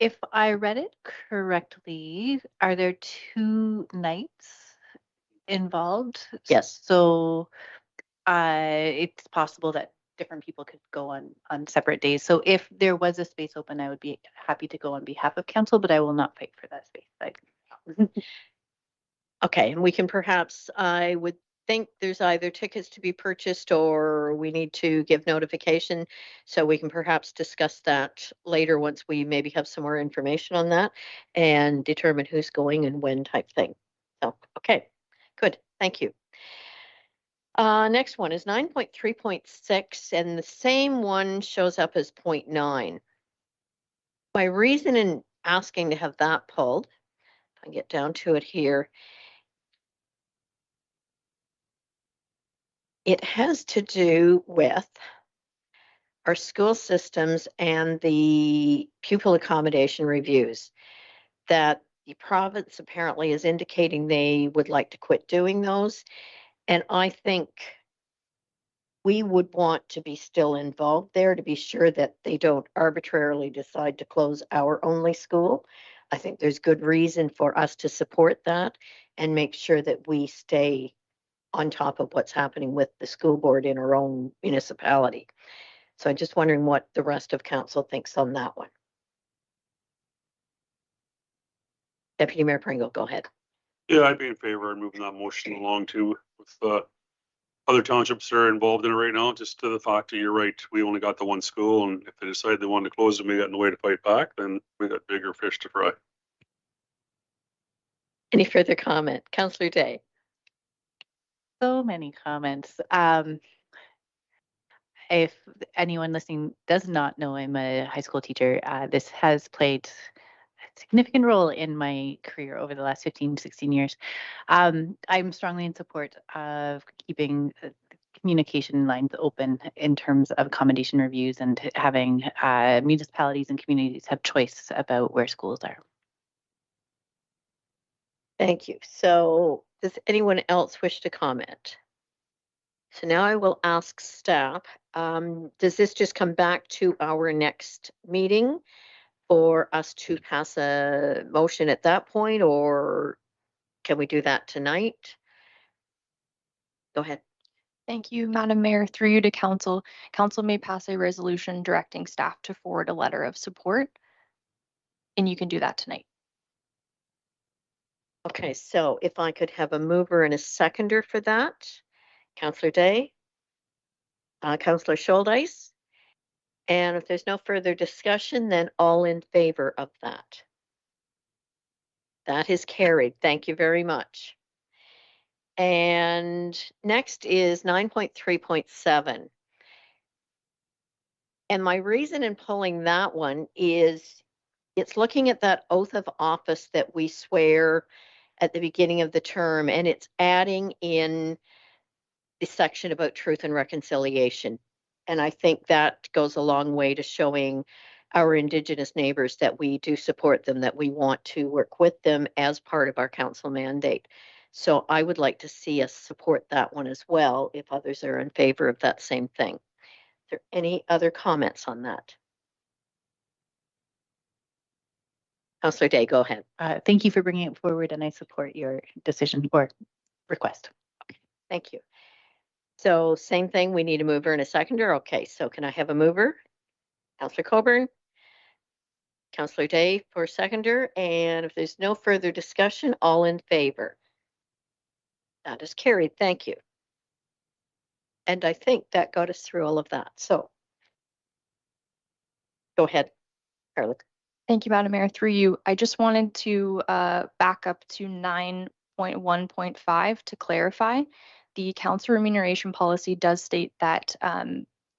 S5: If I read it correctly, are there 2 nights involved?
S2: Yes.
S5: So it's possible that different people could go on separate days. So if there was a space open, I would be happy to go on behalf of council, but I will not fight for that space.
S2: Okay, and we can perhaps, I would think there's either tickets to be purchased or we need to give notification. So we can perhaps discuss that later once we maybe have some more information on that and determine who's going and when type thing. So, okay, good, thank you. Next one is 9.3.6, and the same one shows up as 0.9. My reason in asking to have that pulled, if I get down to it here, it has to do with our school systems and the pupil accommodation reviews, that the province apparently is indicating they would like to quit doing those. And I think we would want to be still involved there to be sure that they don't arbitrarily decide to close our only school. I think there's good reason for us to support that and make sure that we stay on top of what's happening with the school board in our own municipality. So I'm just wondering what the rest of council thinks on that one. Deputy Mayor Pringle, go ahead.
S3: Yeah, I'd be in favor of moving that motion along too with other townships that are involved in it right now, just to the fact that you're right, we only got the one school, and if they decide they wanted to close and we got no way to fight back, then we got bigger fish to fry.
S2: Any further comment? Councillor Day.
S5: So many comments. If anyone listening does not know, I'm a high school teacher. This has played a significant role in my career over the last 15, 16 years. I'm strongly in support of keeping communication lines open in terms of accommodation reviews and having municipalities and communities have choice about where schools are.
S2: Thank you. So does anyone else wish to comment? So now I will ask staff, does this just come back to our next meeting for us to pass a motion at that point, or can we do that tonight? Go ahead.
S6: Thank you, Madam Mayor. Through you to council. Council may pass a resolution directing staff to forward a letter of support, and you can do that tonight.
S2: Okay, so if I could have a mover and a seconder for that. Councillor Day, Councillor Schuldeis, and if there's no further discussion, then all in favor of that. That is carried. Thank you very much. And next is 9.3.7. And my reason in pulling that one is it's looking at that oath of office that we swear at the beginning of the term, and it's adding in the section about truth and reconciliation. And I think that goes a long way to showing our Indigenous neighbors that we do support them, that we want to work with them as part of our council mandate. So I would like to see us support that one as well, if others are in favor of that same thing. Is there any other comments on that? Councillor Day, go ahead.
S5: Thank you for bringing it forward, and I support your decision or request.
S2: Thank you. So same thing, we need a mover and a seconder. Okay, so can I have a mover? Councillor Coburn. Councillor Day for seconder, and if there's no further discussion, all in favor. That is carried, thank you. And I think that got us through all of that, so. Go ahead, Carla.
S6: Thank you, Madam Mayor. Through you, I just wanted to back up to 9.1.5 to clarify the council remuneration policy does state that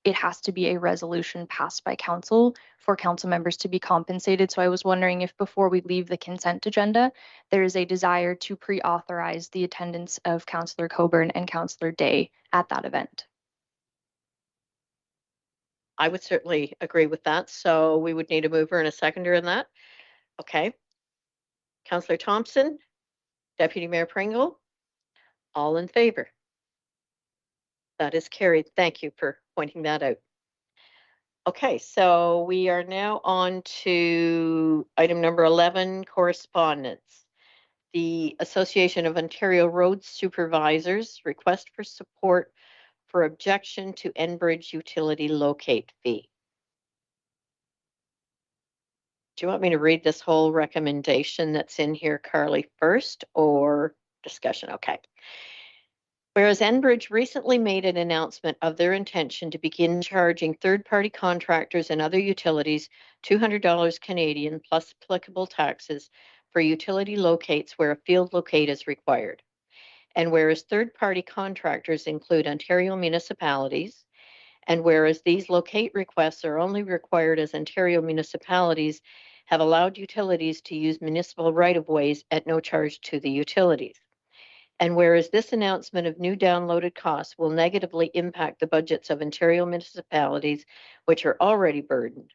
S6: it has to be a resolution passed by council for council members to be compensated. So I was wondering if before we leave the consent agenda, there is a desire to pre-authorize the attendance of Councillor Coburn and Councillor Day at that event.
S2: I would certainly agree with that. So we would need a mover and a seconder in that. Okay. Councillor Thompson, Deputy Mayor Pringle, all in favor? That is carried. Thank you for pointing that out. Okay, so we are now on to item number 11, correspondence. The Association of Ontario Road Supervisors request for support for objection to Enbridge utility locate fee. Do you want me to read this whole recommendation that's in here, Carly, first, or discussion? Okay. Whereas Enbridge recently made an announcement of their intention to begin charging third-party contractors and other utilities $200 Canadian plus applicable taxes for utility locates where a field locate is required. And whereas third-party contractors include Ontario municipalities, and whereas these locate requests are only required as Ontario municipalities have allowed utilities to use municipal right-of-ways at no charge to the utilities. And whereas this announcement of new downloaded costs will negatively impact the budgets of Ontario municipalities, which are already burdened.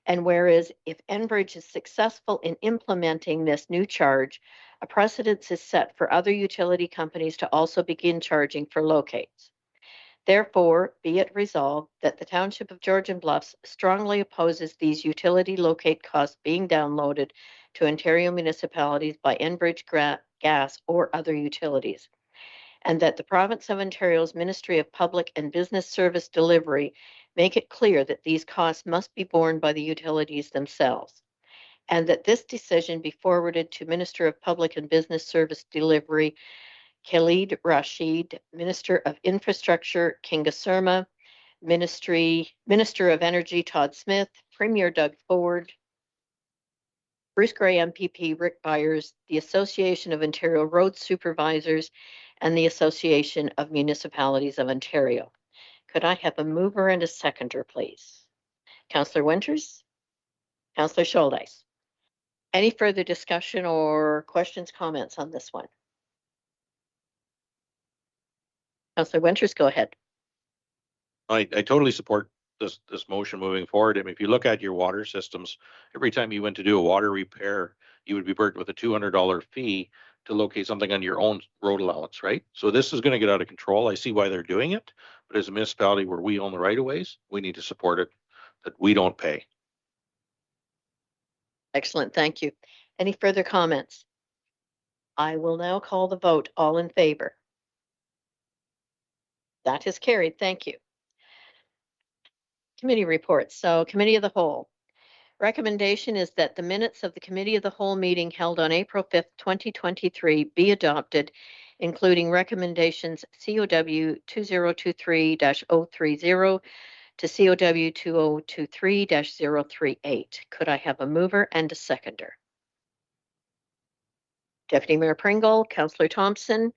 S2: And whereas if Enbridge is successful in implementing this new charge, a precedent is set for other utility companies to also begin charging for locates. Therefore, be it resolved that the Township of Georgian Bluffs strongly opposes these utility locate costs being downloaded to Ontario municipalities by Enbridge Gas or other utilities, and that the Province of Ontario's Ministry of Public and Business Service Delivery make it clear that these costs must be borne by the utilities themselves, and that this decision be forwarded to Minister of Public and Business Service Delivery Khalid Rashid, Minister of Infrastructure Kinga Surma, Minister of Energy Todd Smith, Premier Doug Ford, Bruce Gray MPP Rick Byers, the Association of Ontario Road Supervisors, and the Association of Municipalities of Ontario. Could I have a mover and a seconder, please? Councillor Winters, Councillor Scholdice. Any further discussion or questions, comments on this one? Councillor Winters, go ahead.
S8: I totally support this motion moving forward. I mean, if you look at your water systems, every time you went to do a water repair, you would be burdened with a $200 fee to locate something on your own road allowance, right? So this is going to get out of control. I see why they're doing it, but as a municipality where we own the right of ways, we need to support it, that we don't pay.
S2: Excellent, thank you. Any further comments? I will now call the vote. All in favor? That is carried, thank you. Committee reports. So Committee of the Whole. Recommendation is that the minutes of the Committee of the Whole meeting held on April 5th, 2023 be adopted, including recommendations COW 2023-030 to COW 2023-038. Could I have a mover and a seconder? Deputy Mayor Pringle, Councillor Thompson,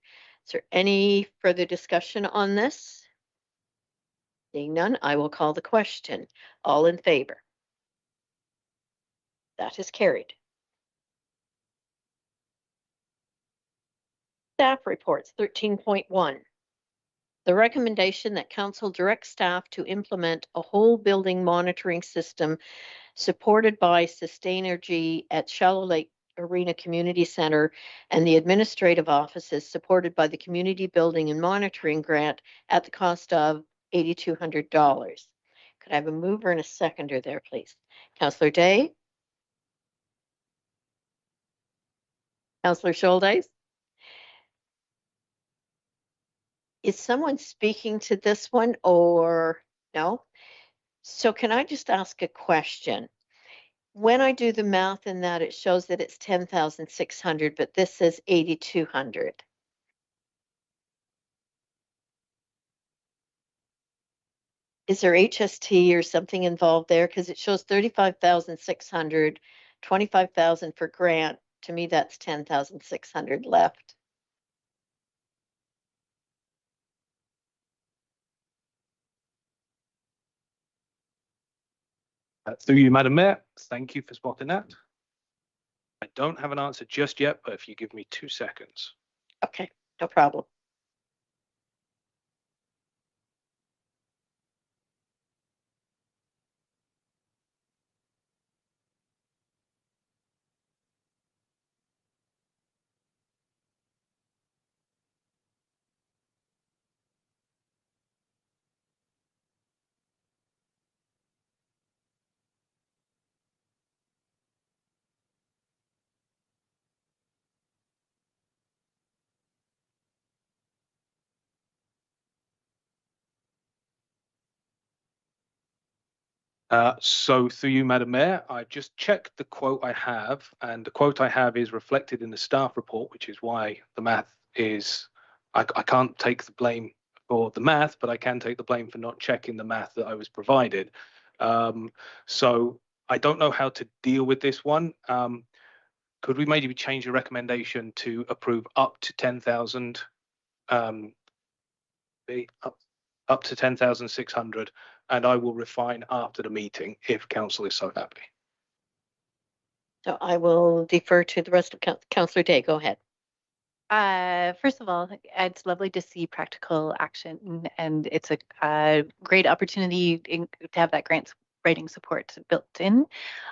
S2: is there any further discussion on this? Seeing none, I will call the question. All in favor? That is carried. Staff reports 13.1. The recommendation that Council direct staff to implement a whole building monitoring system supported by Sustainergy at Shallow Lake Arena Community Center and the administrative offices supported by the Community Building and Monitoring Grant at the cost of $8,200. Could I have a mover and a seconder there, please? Councillor Day? Councillor Scholdice? Is someone speaking to this one or no? So can I just ask a question? When I do the math in that, it shows that it's 10,600, but this says 8,200. Is there HST or something involved there? Because it shows 35,600, 25,000 for grant. To me, that's 10,600 left.
S9: Through you, Madam Mayor, thank you for spotting that. I don't have an answer just yet, but if you give me 2 seconds.
S2: Okay, no problem.
S9: So through you, Madam Mayor, I've just checked the quote I have, and the quote I have is reflected in the staff report, which is why the math is, I can't take the blame for the math, but I can take the blame for not checking the math that I was provided. So I don't know how to deal with this one. Could we maybe change the recommendation to approve up to 10,000, up to 10,600, and I will refine after the meeting if council is so happy.
S2: So I will defer to the rest of Councillor Day. Go ahead.
S5: First of all, it's lovely to see practical action, and it's a great opportunity to have that grant writing support built in.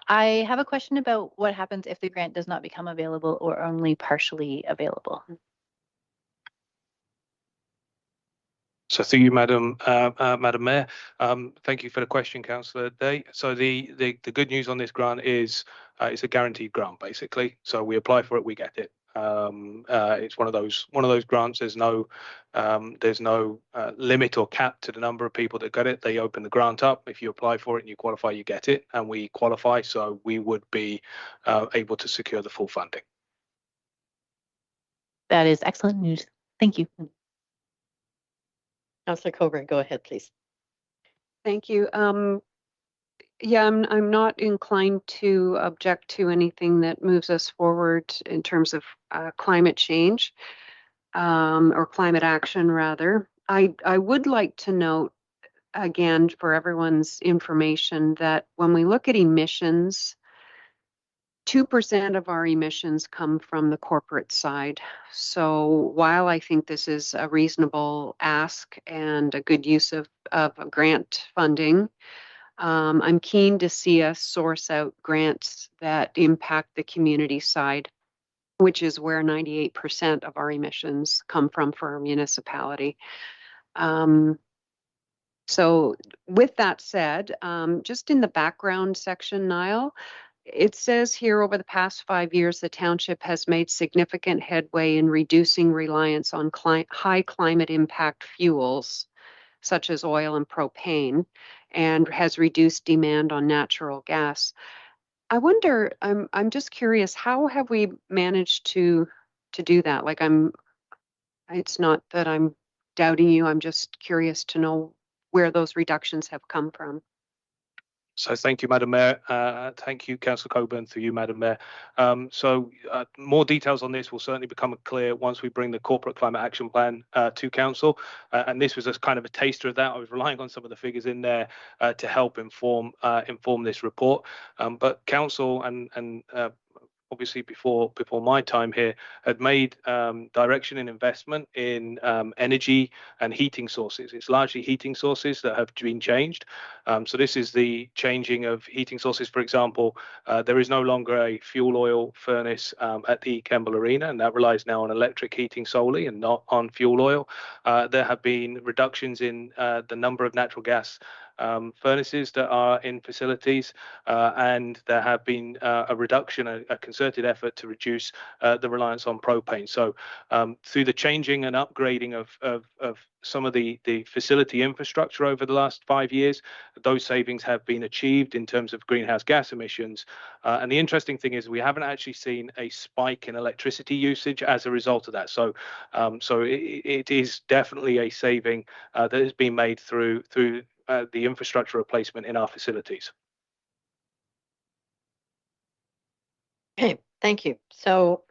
S5: I have a question about what happens if the grant does not become available or only partially available.
S9: So through you, Madam Mayor, thank you for the question, Councillor Day. So the good news on this grant is it's a guaranteed grant, basically. So we apply for it, we get it. It's one of those grants. There's no limit or cap to the number of people that get it. They open the grant up. If you apply for it and you qualify, you get it, and we qualify. So we would be able to secure the full funding.
S5: That is excellent news. Thank you.
S2: Councillor Coburn, go ahead, please.
S1: Thank you. Yeah, I'm not inclined to object to anything that moves us forward in terms of climate change, or climate action rather. I would like to note again for everyone's information that when we look at emissions, 2% of our emissions come from the corporate side. So while I think this is a reasonable ask and a good use of grant funding, I'm keen to see us source out grants that impact the community side, which is where 98% of our emissions come from for our municipality. So with that said, just in the background section, Niall, it says here over the past 5 years, the township has made significant headway in reducing reliance on high climate impact fuels, such as oil and propane, and has reduced demand on natural gas. I wonder, I'm just curious, how have we managed to do that? Like it's not that I'm doubting you, I'm just curious to know where those reductions have come from.
S9: So thank you, Madam Mayor. Thank you, Councillor Coburn, through you, Madam Mayor. More details on this will certainly become clear once we bring the corporate climate action plan to council. And this was a kind of a taster of that. I was relying on some of the figures in there to help inform this report. But council and obviously before my time here, had made direction and investment in energy and heating sources. It's largely heating sources that have been changed. So this is the changing of heating sources. For example, there is no longer a fuel oil furnace at the Kemble Arena, and that relies now on electric heating solely and not on fuel oil. There have been reductions in the number of natural gas furnaces that are in facilities, and there have been a reduction, a concerted effort to reduce the reliance on propane. So through the changing and upgrading of some of the facility infrastructure over the last 5 years, those savings have been achieved in terms of greenhouse gas emissions. And the interesting thing is we haven't actually seen a spike in electricity usage as a result of that. So it is definitely a saving that has been made through the infrastructure replacement in our facilities.
S2: Okay, thank you. So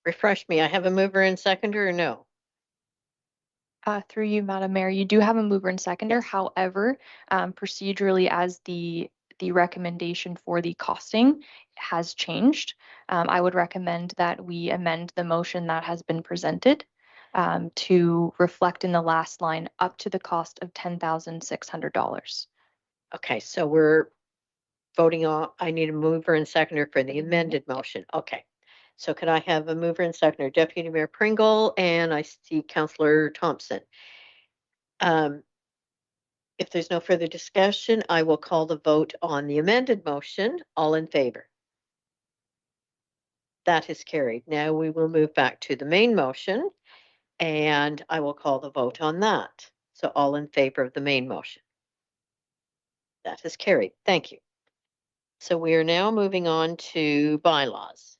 S2: refresh me. I have a mover and seconder or no?
S6: Through you, Madam Mayor, you do have a mover and seconder. However, procedurally, as the the recommendation for the costing has changed. I would recommend that we amend the motion that has been presented to reflect in the last line up to the cost of $10,600.
S2: Okay, so we're voting on, I need a mover and seconder for the amended motion. Okay. So could I have a mover and seconder? Deputy Mayor Pringle, and I see Councillor Thompson. If there's no further discussion, I will call the vote on the amended motion. All in favor? That is carried. Now we will move back to the main motion, and I will call the vote on that. So all in favor of the main motion? That is carried. Thank you. So we are now moving on to bylaws.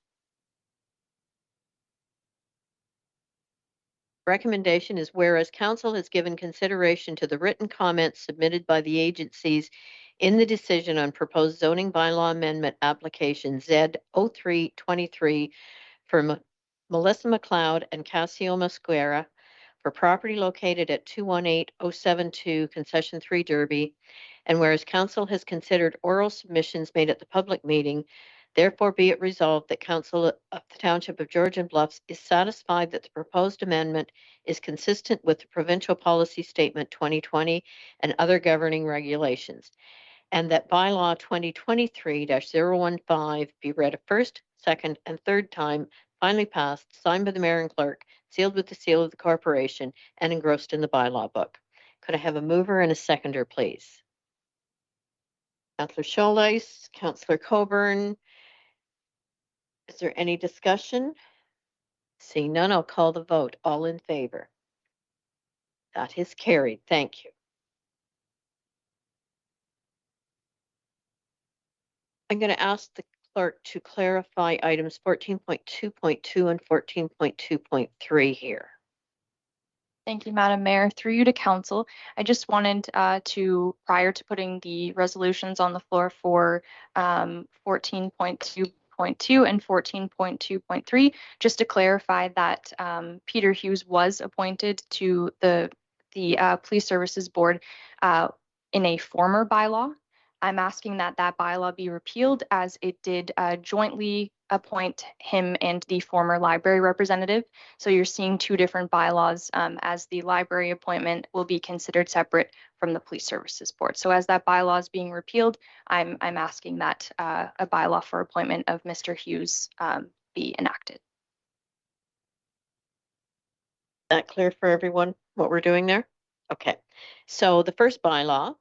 S2: Recommendation is whereas council has given consideration to the written comments submitted by the agencies in the decision on proposed zoning bylaw amendment application Z0323 for Melissa McLeod and Cassio Mosquera for property located at 218072 Concession 3 Derby. And whereas council has considered oral submissions made at the public meeting, therefore be it resolved that council of the Township of Georgian Bluffs is satisfied that the proposed amendment is consistent with the Provincial Policy Statement 2020 and other governing regulations, and that bylaw 2023-015 be read a first, second, and third time, finally passed, signed by the mayor and clerk, sealed with the seal of the corporation, and engrossed in the bylaw book. Could I have a mover and a seconder, please? Councillor Scholdice, Councillor Coburn. Is there any discussion? Seeing none, I'll call the vote. All in favor? That is carried. Thank you. I'm going to ask the clerk to clarify items 14.2.2 and 14.2.3 here.
S6: Thank you, Madam Mayor. Through you to council, I just wanted to, prior to putting the resolutions on the floor for 14.2.2 and 14.2.3, just to clarify that Peter Hughes was appointed to the Police Services Board in a former bylaw. I'm asking that that bylaw be repealed, as it did jointly appoint him and the former library representative. So you're seeing two different bylaws, as the library appointment will be considered separate from the Police Services Board. So as that bylaw is being repealed, I'm asking that a bylaw for appointment of Mr. Hughes be enacted.
S2: That clear for everyone what we're doing there? Okay. So the first bylaw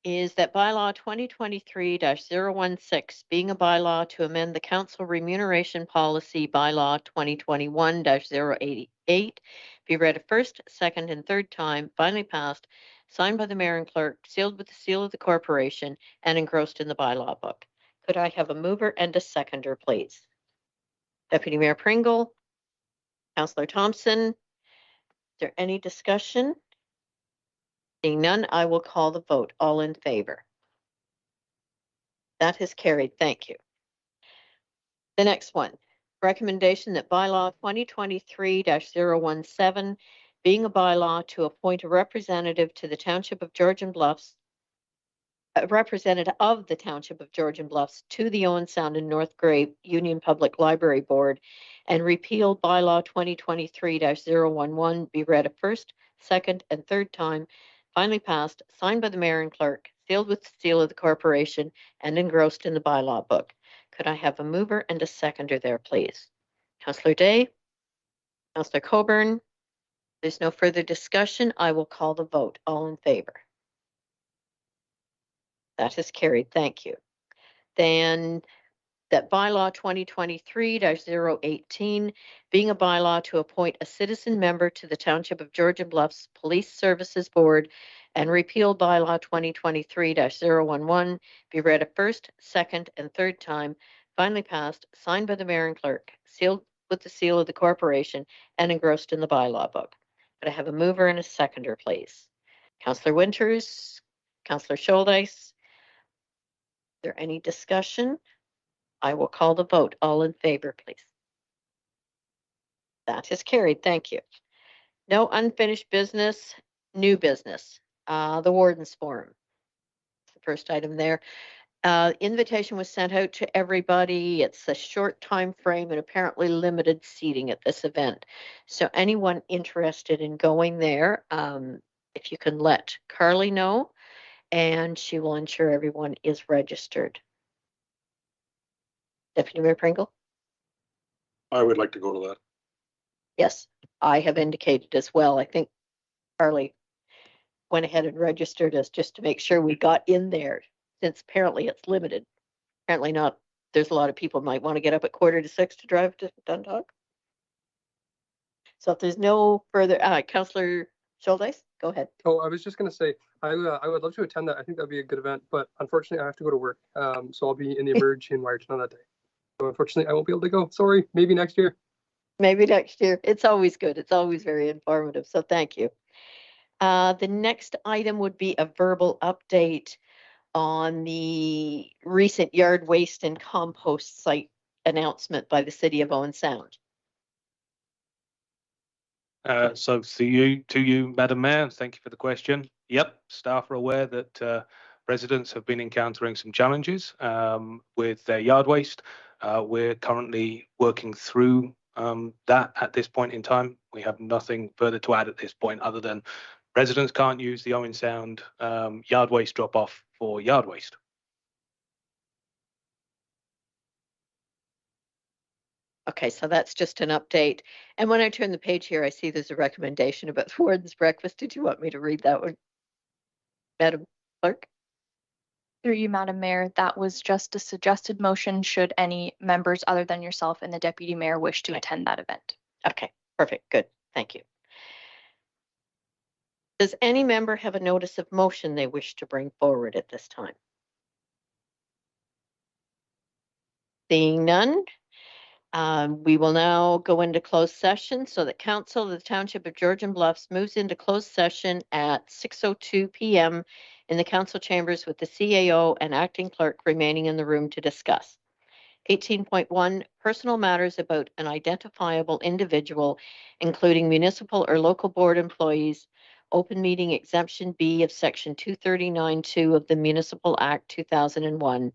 S2: is that bylaw 2023-016 being a bylaw to amend the council remuneration policy bylaw 2021-088 be read a first, second, and third time, finally passed, signed by the mayor and clerk, sealed with the seal of the corporation, and engrossed in the bylaw book. Could I have a mover and a seconder, please? Deputy Mayor Pringle, Councillor Thompson. Is there any discussion? Seeing none, I will call the vote. All in favor? That is carried. Thank you. The next one, recommendation that bylaw 2023-017 being a bylaw to appoint a representative to the Township of Georgian Bluffs, a representative of the Township of Georgian Bluffs to the Owen Sound and North Grey Union Public Library Board, and repeal bylaw 2023-011 be read a first, second, and third time, finally passed, signed by the mayor and clerk, sealed with the seal of the corporation, and engrossed in the bylaw book. Could I have a mover and a seconder there, please? Councillor Day, Councillor Coburn. There's no further discussion. I will call the vote. All in favor? That is carried. Thank you. Then that bylaw 2023-018 being a bylaw to appoint a citizen member to the Township of Georgian Bluffs Police Services Board, and repeal bylaw 2023-011 be read a first, second, and third time, finally passed, signed by the mayor and clerk, sealed with the seal of the corporation, and engrossed in the bylaw book. Could I have a mover and a seconder, please? Councillor Winters, Councillor Scholdice. Is there any discussion? I will call the vote. All in favor, please. That is carried. Thank you. No unfinished business, new business. The Warden's Forum. The first item there. Invitation was sent out to everybody. It's a short time frame and apparently limited seating at this event. So anyone interested in going there, if you can let Carly know, and she will ensure everyone is registered. Deputy Mayor Pringle?
S3: I would like to go to that.
S2: Yes, I have indicated as well. I think Carly went ahead and registered us just to make sure we got in there, since apparently it's limited. Apparently not. There's a lot of people might want to get up at 5:45 to drive to Dundalk. So if there's no further, Councillor Schuldeis, go ahead.
S10: Oh, I was just gonna say, I would love to attend that. I think that'd be a good event, but unfortunately I have to go to work. So I'll be in the Emerge in Wyerton on that day. So unfortunately I won't be able to go. Sorry, maybe next year.
S2: Maybe next year. It's always good. It's always very informative. So thank you. The next item would be a verbal update on the recent yard waste and compost site announcement by the city of Owen Sound.
S9: So to you, Madam Mayor, thank you for the question. Yep, staff are aware that residents have been encountering some challenges with their yard waste. We're currently working through that at this point in time. We have nothing further to add at this point other than residents can't use the Owen Sound yard waste drop-off for yard waste.
S2: Okay, so that's just an update. And when I turn the page here, I see there's a recommendation about the Warden's breakfast. Did you want me to read that one, Madam Clerk?
S6: Through you, Madam Mayor, that was just a suggested motion should any members other than yourself and the Deputy Mayor wish to attend that event.
S2: Okay, perfect, good, thank you. Does any member have a notice of motion they wish to bring forward at this time? Seeing none, we will now go into closed session so that Council of the Township of Georgian Bluffs moves into closed session at 6:02 p.m. in the council chambers with the CAO and acting clerk remaining in the room to discuss. 18.1, personal matters about an identifiable individual, including municipal or local board employees, open meeting exemption B of section 239(2) of the Municipal Act 2001,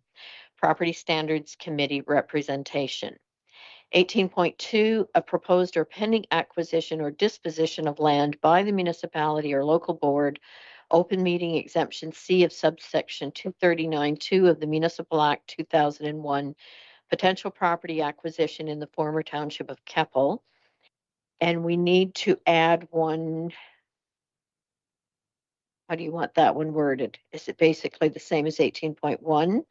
S2: Property Standards Committee representation. 18.2, a proposed or pending acquisition or disposition of land by the municipality or local board, open meeting exemption C of subsection 239(2) of the Municipal Act 2001, potential property acquisition in the former township of Keppel. And we need to add one. How do you want that one worded? Is it basically the same as 18.1?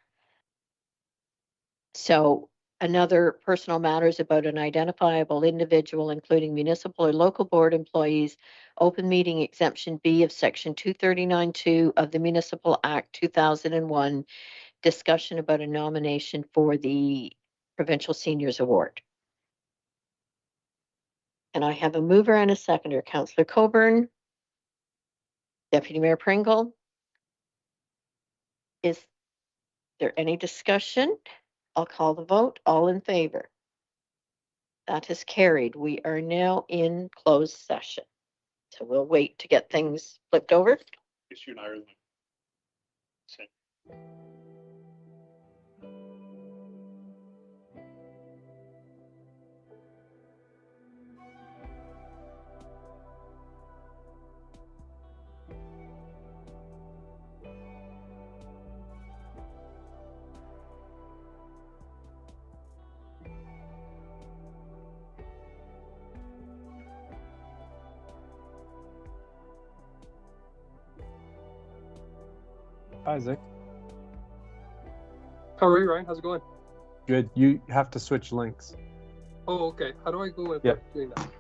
S2: So another personal matters about an identifiable individual, including municipal or local board employees, open meeting exemption B of section 239(2) of the Municipal Act 2001, discussion about a nomination for the Provincial Seniors Award. And I have a mover and a seconder, Councillor Coburn. Deputy Mayor Pringle. Is there any discussion? I'll call the vote. All in favor? That is carried. We are now in closed session. So we'll wait to get things flipped over.
S3: Yes, you and I are the same.
S11: Isaac,
S10: How are you, Ryan? How's it going?
S11: good. You have to switch links.
S10: Oh, okay. How do I go about
S11: Yep.
S10: doing that?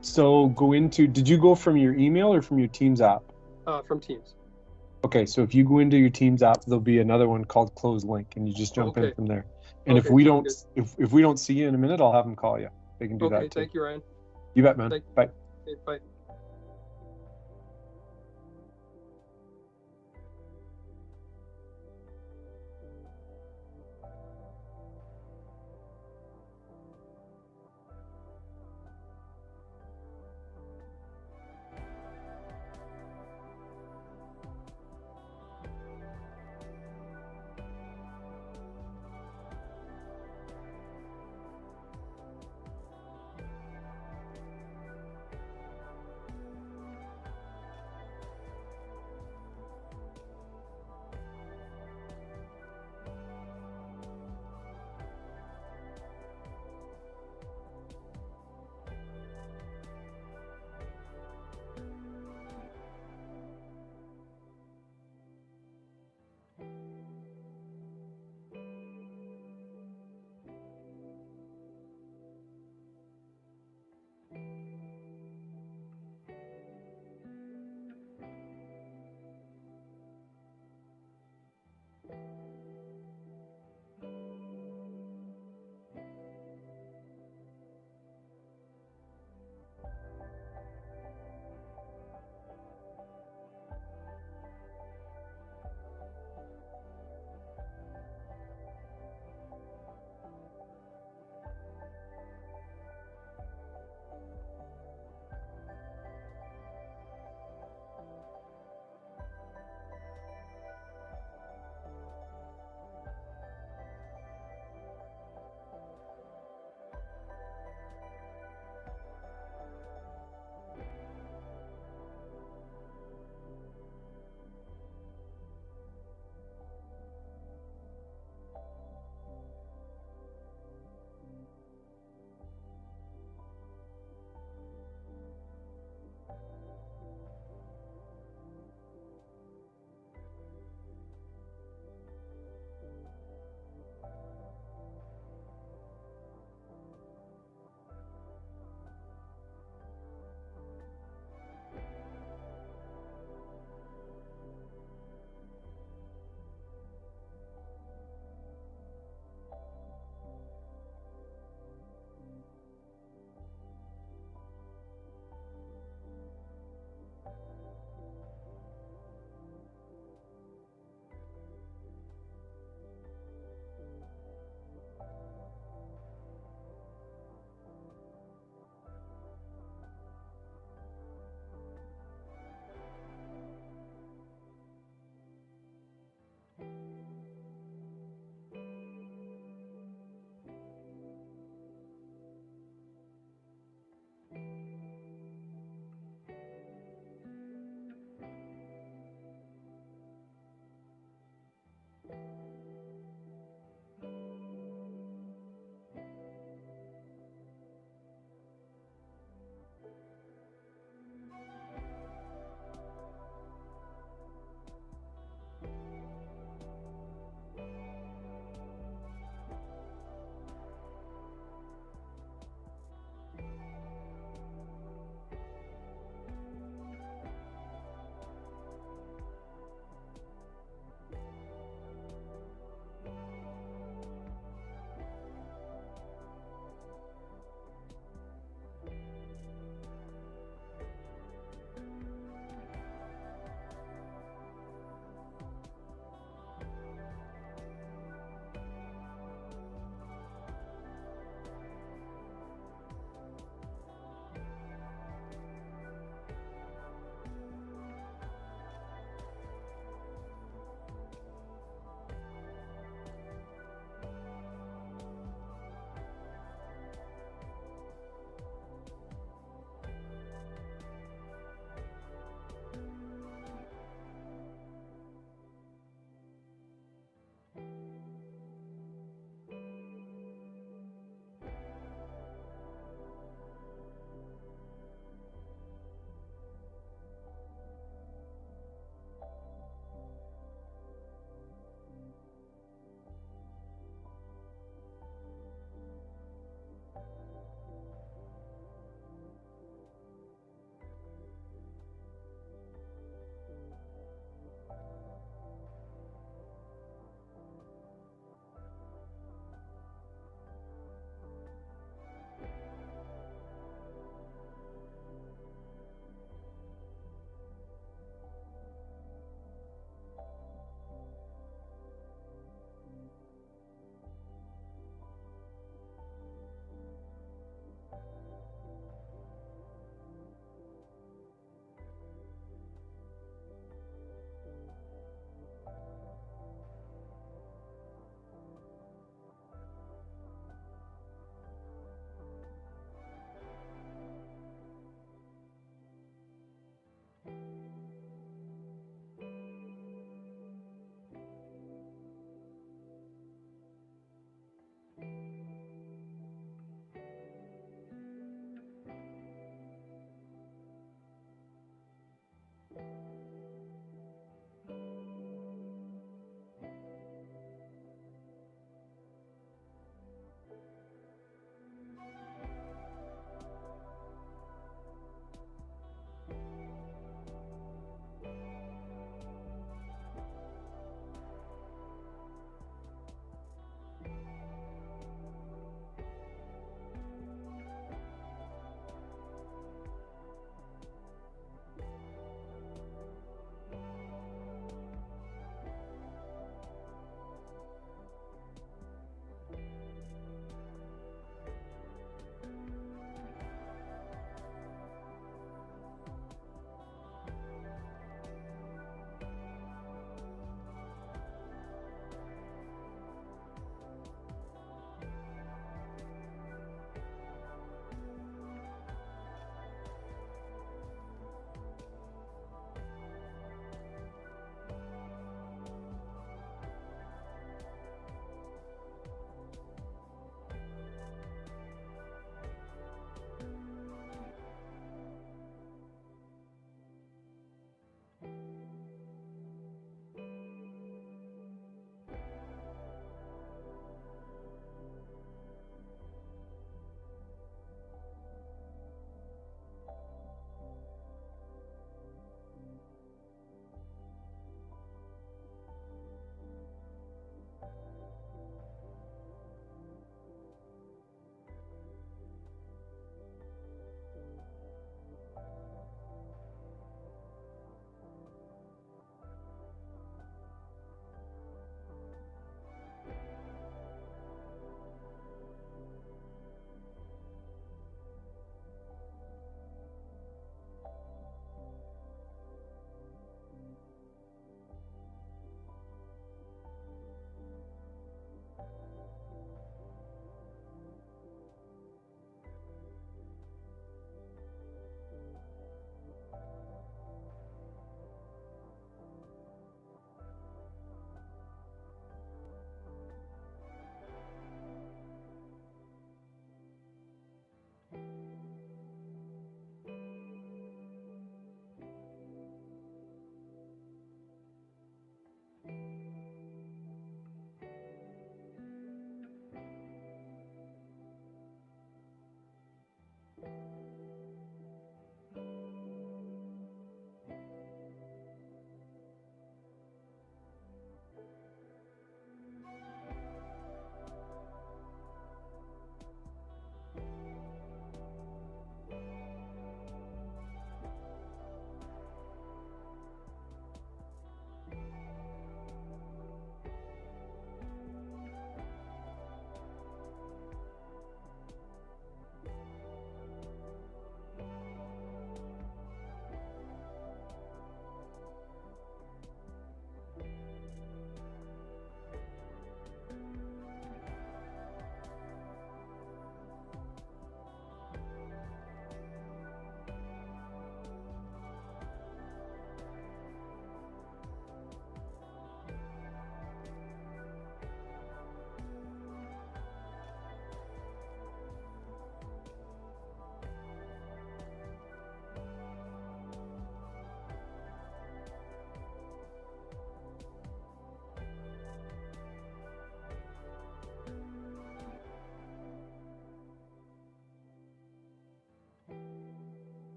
S11: So go into, did you go from your email or from your Teams app?
S10: From Teams.
S11: Okay, so if you go into your Teams app, there'll be another one called Close Link, and you just jump in
S10: Okay.
S11: from there. And if
S10: Okay,
S11: we
S10: sounds
S11: don't, if we don't see you in a minute, I'll have them call you. They can do
S10: Okay,
S11: that too.
S10: thank you, Ryan.
S11: You bet, man.
S10: Thank-
S11: Bye.
S10: Okay, bye.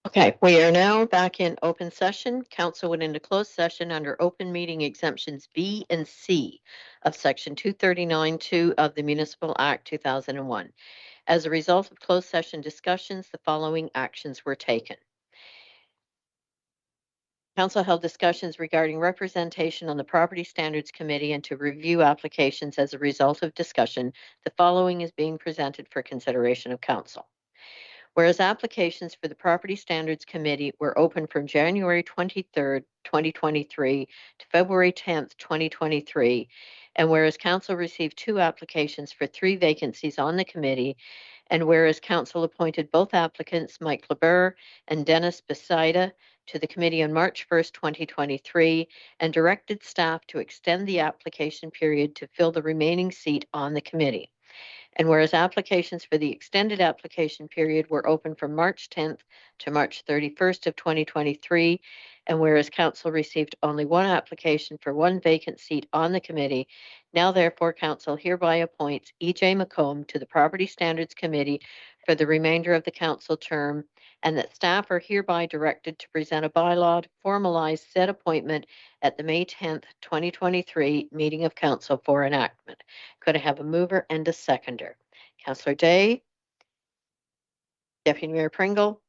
S2: Okay, we are now back in open session. Council went into closed session under open meeting exemptions B and C of section 239(2) of the Municipal Act 2001. As a result of closed session discussions, the following actions were taken. Council held discussions regarding representation on the Property Standards Committee and to review applications. As a result of discussion, the following is being presented for consideration of council. Whereas applications for the Property Standards Committee were open from January 23rd, 2023 to February 10th, 2023, and whereas council received 2 applications for 3 vacancies on the committee, and whereas council appointed both applicants, Mike LeBur and Dennis Besaida, to the committee on March 1st, 2023, and directed staff to extend the application period to fill the remaining seat on the committee. And whereas applications for the extended application period were open from March 10th to March 31st of 2023, and whereas council received only 1 application for 1 vacant seat on the committee, now therefore council hereby appoints E.J. McComb to the Property Standards Committee for the remainder of the council term, and that staff are hereby directed to present a bylaw to formalize said appointment at the May 10th, 2023 meeting of council for enactment. Could I have a mover and a seconder? Councillor Day, Deputy Mayor Pringle.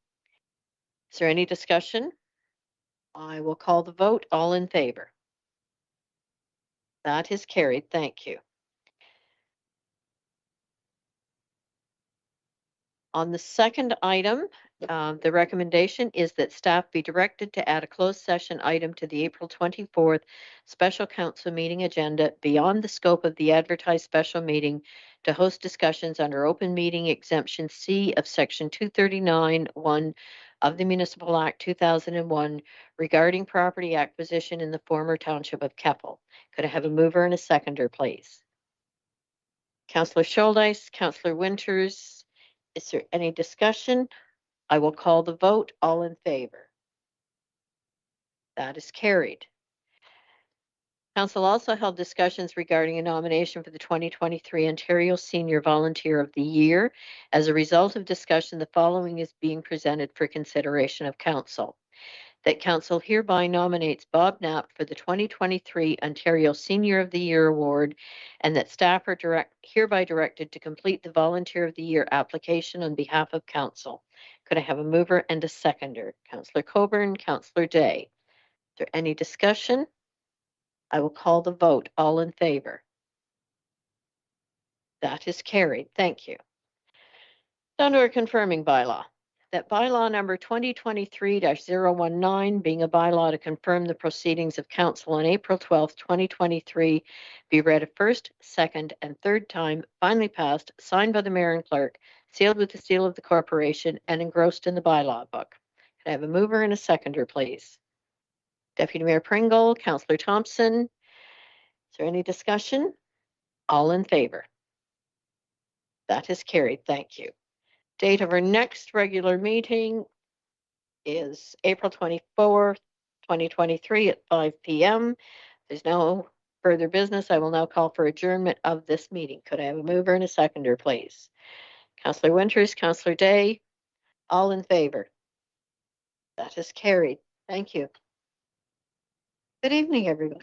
S2: Is there any discussion? I will call the vote. All in favor? That is carried. Thank you. On the second item, the recommendation is that staff be directed to add a closed session item to the April 24th special council meeting agenda beyond the scope of the advertised special meeting to host discussions under open meeting exemption C of section 239(1) of the Municipal Act 2001 regarding property acquisition in the former township of Keppel. Could I have a mover and a seconder, please? Councillor Schuldeis, Councillor Winters, is there any discussion? I will call the vote. All in favor? That is carried. Council also held discussions regarding a nomination for the 2023 Ontario Senior Volunteer of the Year. As a result of discussion, the following is being presented for consideration of Council. That Council hereby nominates Bob Knapp for the 2023 Ontario Senior of the Year Award, and that staff are hereby directed to complete the Volunteer of the Year application on behalf of Council. Could I have a mover and a seconder? Councillor Coburn, Councillor Day. Is there any discussion? I will call the vote. All in favor? That is carried. Thank you. Down to our confirming bylaw. That bylaw number 2023-019, being a bylaw to confirm the proceedings of council on April 12th, 2023, be read a first, second, and third time, finally passed, signed by the mayor and clerk, sealed with the seal of the corporation, and engrossed in the bylaw book. Can I have a mover and a seconder, please? Deputy Mayor Pringle, Councillor Thompson. Is there any discussion? All in favor? That is carried. Thank you. Date of our next regular meeting is April 24th, 2023 at 5 p.m. There's no further business. I will now call for adjournment of this meeting. Could I have a mover and a seconder, please? Councillor Winters, Councillor Day, all in favor? That is carried. Thank you. Good evening, everyone.